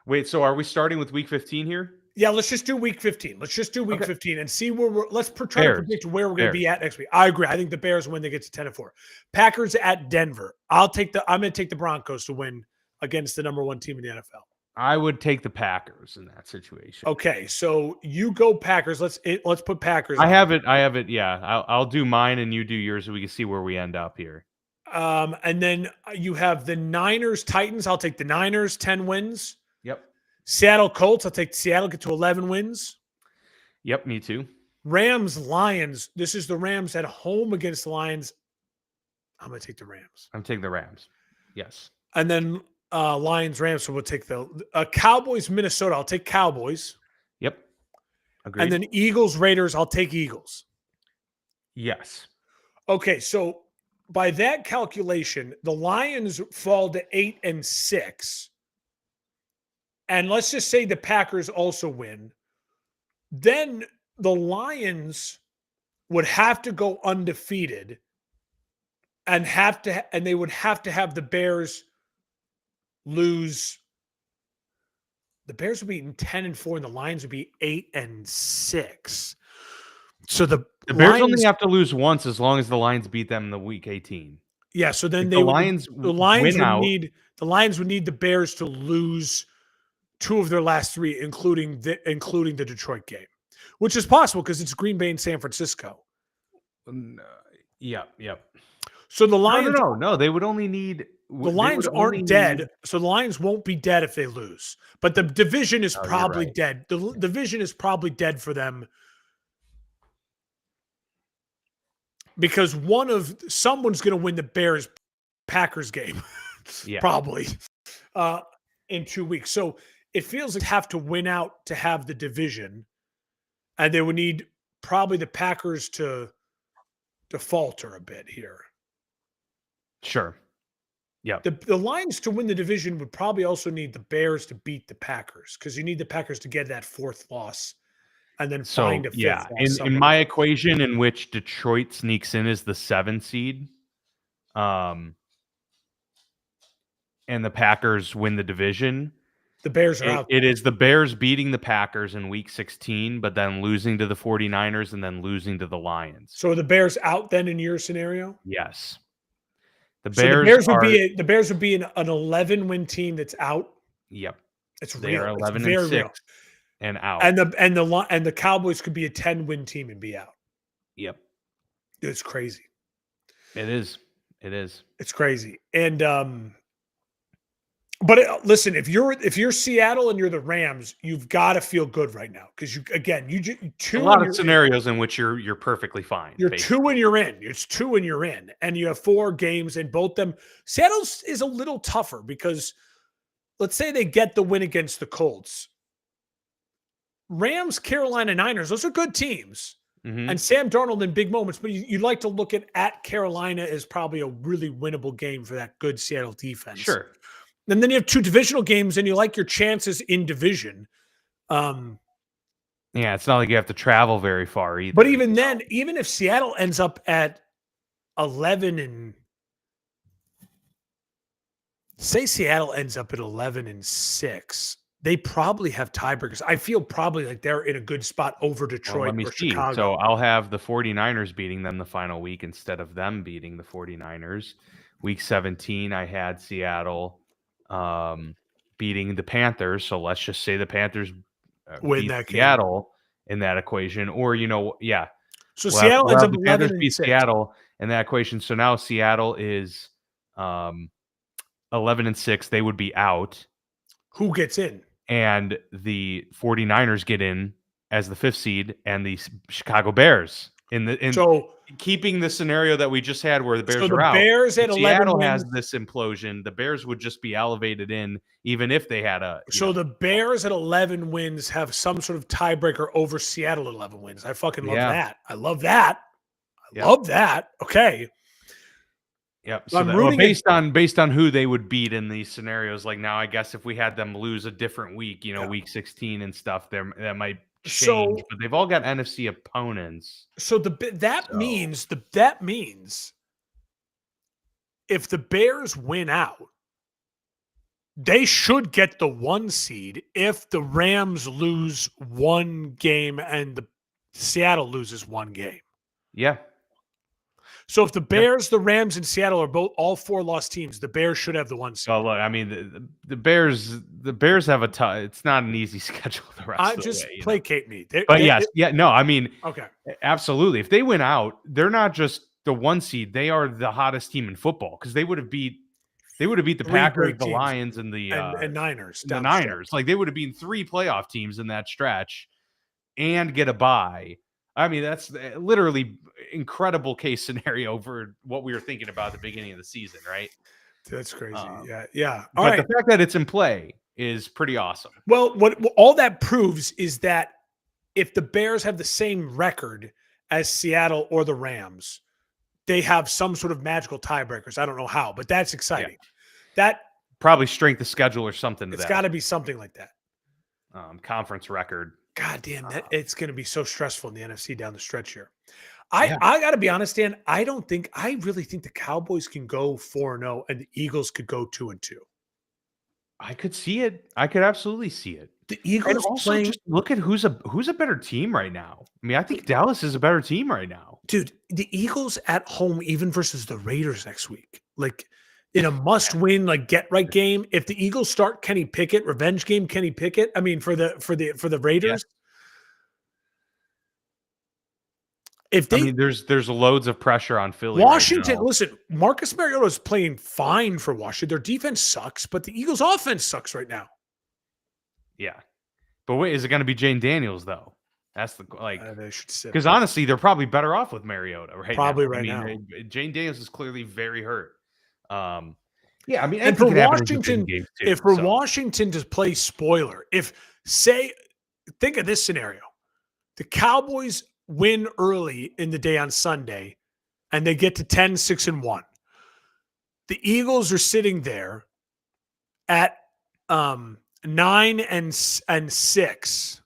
Speaker 1: Wait, so are we starting with week 15 here?
Speaker 2: Yeah, let's just do week 15. Let's just do week 15 and see where let's try to predict where we're going to be at next week. I agree. I think the Bears win. They get to 10-4. Packers at Denver. I'm going to take the Broncos to win against the number 1 team in the NFL.
Speaker 1: I would take the Packers in that situation.
Speaker 2: Okay, so you go Packers. Let's put Packers.
Speaker 1: I have it. Yeah, I'll do mine and you do yours, so we can see where we end up here.
Speaker 2: And then you have the Niners, Titans. I'll take the Niners, 10 wins.
Speaker 1: Yep.
Speaker 2: Seattle Colts. I'll take Seattle, get to 11 wins.
Speaker 1: Yep, me too.
Speaker 2: Rams, Lions. This is the Rams at home against the Lions. I'm going to take the Rams.
Speaker 1: I'm taking the Rams. Yes.
Speaker 2: And then Lions, Rams. So we'll take the Cowboys, Minnesota. I'll take Cowboys.
Speaker 1: Yep. Agreed.
Speaker 2: And then Eagles, Raiders. I'll take Eagles.
Speaker 1: Yes.
Speaker 2: Okay, so by that calculation, the Lions fall to 8-6. And let's just say the Packers also win. Then the Lions would have to go undefeated and they would have to have the Bears lose. The Bears would be 10-4 and the Lions would be 8-6. So the
Speaker 1: Bears only have to lose once as long as the Lions beat them in the week 18.
Speaker 2: Yeah, so then
Speaker 1: the Lions
Speaker 2: would need the Bears to lose 2 of their last 3, including the Detroit game, which is possible because it's Green Bay and San Francisco.
Speaker 1: Yep.
Speaker 2: So the Lions,
Speaker 1: no, they would only need.
Speaker 2: The Lions aren't dead, so the Lions won't be dead if they lose. But the division is probably dead. The division is probably dead for them because someone's going to win the Bears Packers game, probably in 2 weeks. So it feels like they have to win out to have the division. and they would need probably the Packers to falter a bit here.
Speaker 1: Sure. Yeah.
Speaker 2: The Lions to win the division would probably also need the Bears to beat the Packers because you need the Packers to get that fourth loss and then find a fifth
Speaker 1: yeah,
Speaker 2: loss.
Speaker 1: in my equation in which Detroit sneaks in as the 7 seed, and the Packers win the division,
Speaker 2: the Bears are out.
Speaker 1: It is the Bears beating the Packers in week 16, but then losing to the 49ers and then losing to the Lions.
Speaker 2: So are the Bears out then in your scenario?
Speaker 1: Yes.
Speaker 2: The Bears would be an 11-win team that's out.
Speaker 1: Yep.
Speaker 2: It's
Speaker 1: they
Speaker 2: real.
Speaker 1: are 11
Speaker 2: it's very
Speaker 1: and 6
Speaker 2: real.
Speaker 1: and out.
Speaker 2: And the Cowboys could be a 10-win team and be out.
Speaker 1: Yep.
Speaker 2: It's crazy.
Speaker 1: It is.
Speaker 2: It's crazy. And but listen, if you're Seattle and you're the Rams, you've got to feel good right now because you
Speaker 1: a lot of scenarios in which you're perfectly fine.
Speaker 2: You're basically 2 and you're in. It's 2 and you're in, and you have 4 games and both them. Seattle's is a little tougher because let's say they get the win against the Colts. Rams, Carolina, Niners, those are good teams.
Speaker 1: Mm-hmm.
Speaker 2: And Sam Darnold in big moments, but you'd like to look at Carolina as probably a really winnable game for that good Seattle defense.
Speaker 1: Sure.
Speaker 2: And then you have 2 divisional games, and you like your chances in division.
Speaker 1: Yeah, it's not like you have to travel very far either.
Speaker 2: But even then, even if Seattle ends up at 11 and say Seattle ends up at 11 and 6, they probably have tiebreakers. I feel probably like they're in a good spot over Detroit or Chicago.
Speaker 1: So I'll have the 49ers beating them the final week instead of them beating the 49ers. Week 17, I had Seattle beating the Panthers. So let's just say the Panthers
Speaker 2: win
Speaker 1: beat
Speaker 2: that
Speaker 1: Seattle in that equation. Or,
Speaker 2: So Seattle ends up
Speaker 1: the
Speaker 2: 11
Speaker 1: Panthers
Speaker 2: and
Speaker 1: beat
Speaker 2: 6.
Speaker 1: Seattle in that equation. So now Seattle is 11 and 6. They would be out.
Speaker 2: Who gets in?
Speaker 1: And the 49ers get in as the 5th seed, and the Chicago Bears so keeping the scenario that we just had where the Bears are out.
Speaker 2: Bears at 11
Speaker 1: Seattle
Speaker 2: wins.
Speaker 1: has this implosion. The Bears would just be elevated in, even if they had a.
Speaker 2: The Bears at 11 wins have some sort of tiebreaker over Seattle at 11 wins. I fucking love that. I love that. Love that. Okay.
Speaker 1: Yep. So based on who they would beat in these scenarios, like now, I guess if we had them lose a different week, week 16 and stuff, that might change. But they've all got NFC opponents.
Speaker 2: So that means if the Bears win out, they should get the 1 seed if the Rams lose 1 game and the Seattle loses 1 game.
Speaker 1: Yeah.
Speaker 2: So if the Bears, the Rams, and Seattle are all 4 lost teams, the Bears should have the 1 seed.
Speaker 1: Oh, look, I mean, the Bears have it's not an easy schedule the rest of the way.
Speaker 2: Placate me.
Speaker 1: Okay. Absolutely. If they win out, they're not just the 1 seed. They are the hottest team in football because they would have beat the Packers, the Lions, and the
Speaker 2: Niners.
Speaker 1: The Niners. Like they would have beaten 3 playoff teams in that stretch and get a bye. I mean, that's literally incredible case scenario for what we were thinking about at the beginning of the season, right?
Speaker 2: That's crazy. Yeah.
Speaker 1: But the fact that it's in play is pretty awesome.
Speaker 2: Well, what all that proves is that if the Bears have the same record as Seattle or the Rams, they have some sort of magical tiebreakers. I don't know how, but that's exciting. Yeah. That
Speaker 1: probably strength of schedule or something.
Speaker 2: It's got to be something like that.
Speaker 1: Conference record.
Speaker 2: God damn, it's going to be so stressful in the NFC down the stretch here. I got to be honest, Dan. I really think the Cowboys can go 4-0 and the Eagles could go 2-2.
Speaker 1: I could see it. I could absolutely see it.
Speaker 2: The Eagles playing.
Speaker 1: Just look at who's a better team right now. I mean, I think Dallas is a better team right now.
Speaker 2: Dude, the Eagles at home, even versus the Raiders next week, like in a must-win, like get-right game. If the Eagles start Kenny Pickett, revenge game Kenny Pickett. I mean, for the Raiders. If they,
Speaker 1: there's loads of pressure on Philly.
Speaker 2: Washington,
Speaker 1: right now.
Speaker 2: Listen, Marcus Mariota is playing fine for Washington. Their defense sucks, but the Eagles' offense sucks right now.
Speaker 1: Yeah, but wait, is it going to be Jane Daniels though? That's
Speaker 2: they should sit
Speaker 1: because honestly, they're probably better off with Mariota
Speaker 2: now.
Speaker 1: Jane Daniels is clearly very hurt. Yeah, I mean,
Speaker 2: and for Washington, Washington to play spoiler, think of this scenario. The Cowboys win early in the day on Sunday, and they get to 10-6-1. The Eagles are sitting there at 9-6,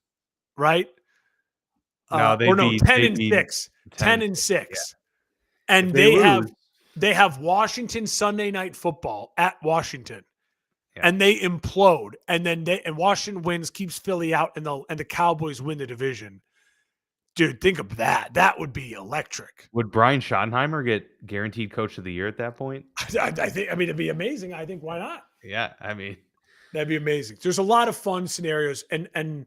Speaker 2: right?
Speaker 1: No,
Speaker 2: Or no,
Speaker 1: they'd
Speaker 2: 10-6. 10-6. And they have Washington Sunday Night Football at Washington.
Speaker 1: Yeah.
Speaker 2: And they implode. And then Washington wins, keeps Philly out, and the Cowboys win the division. Dude, think of that. That would be electric.
Speaker 1: Would Brian Schottenheimer get guaranteed Coach of the Year at that point?
Speaker 2: I think. I mean, it'd be amazing. I think, why not?
Speaker 1: Yeah, I mean,
Speaker 2: that'd be amazing. There's a lot of fun scenarios, and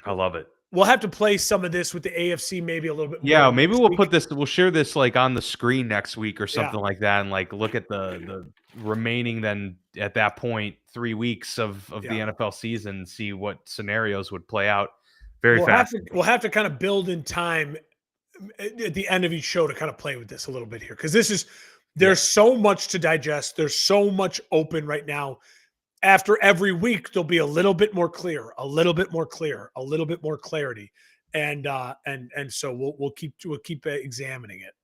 Speaker 1: I love it.
Speaker 2: We'll have to play some of this with the AFC maybe a little bit more.
Speaker 1: Yeah, maybe we'll share this like on the screen next week or something like that, and like look at the remaining then at that point 3 weeks of the NFL season, and see what scenarios would play out very fast.
Speaker 2: We'll have to kind of build in time at the end of each show to kind of play with this a little bit here, because there's so much to digest. There's so much open right now. After every week, there'll be a little bit more clear, a little bit more clear, a little bit more clarity, and so we'll keep examining it.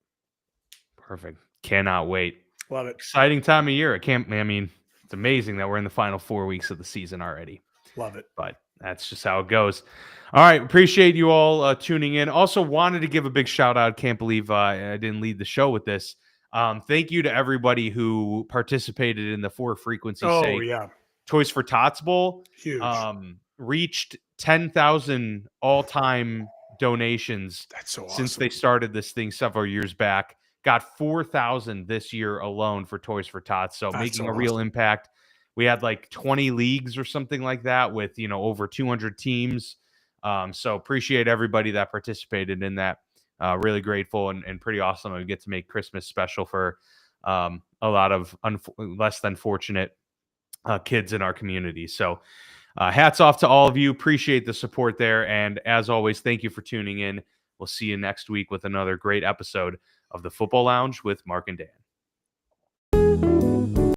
Speaker 1: Perfect. Cannot wait.
Speaker 2: Love it.
Speaker 1: Exciting time of year. It's amazing that we're in the final 4 weeks of the season already.
Speaker 2: Love it.
Speaker 1: But that's just how it goes. All right. Appreciate you all tuning in. Also wanted to give a big shout out. Can't believe I didn't lead the show with this. Thank you to everybody who participated in the For Frequency Sake Toys for Tots Bowl.
Speaker 2: Huge.
Speaker 1: Reached 10,000 all-time donations.
Speaker 2: That's so awesome.
Speaker 1: Since they started this thing several years back. Got 4,000 this year alone for Toys for Tots. So making a real impact. We had like 20 leagues or something like that with, over 200 teams. So appreciate everybody that participated in that. Really grateful and pretty awesome. We get to make Christmas special for a lot of less than fortunate kids in our community. So hats off to all of you. Appreciate the support there. And as always, thank you for tuning in. We'll see you next week with another great episode of the Football Lounge with Mark and Dan.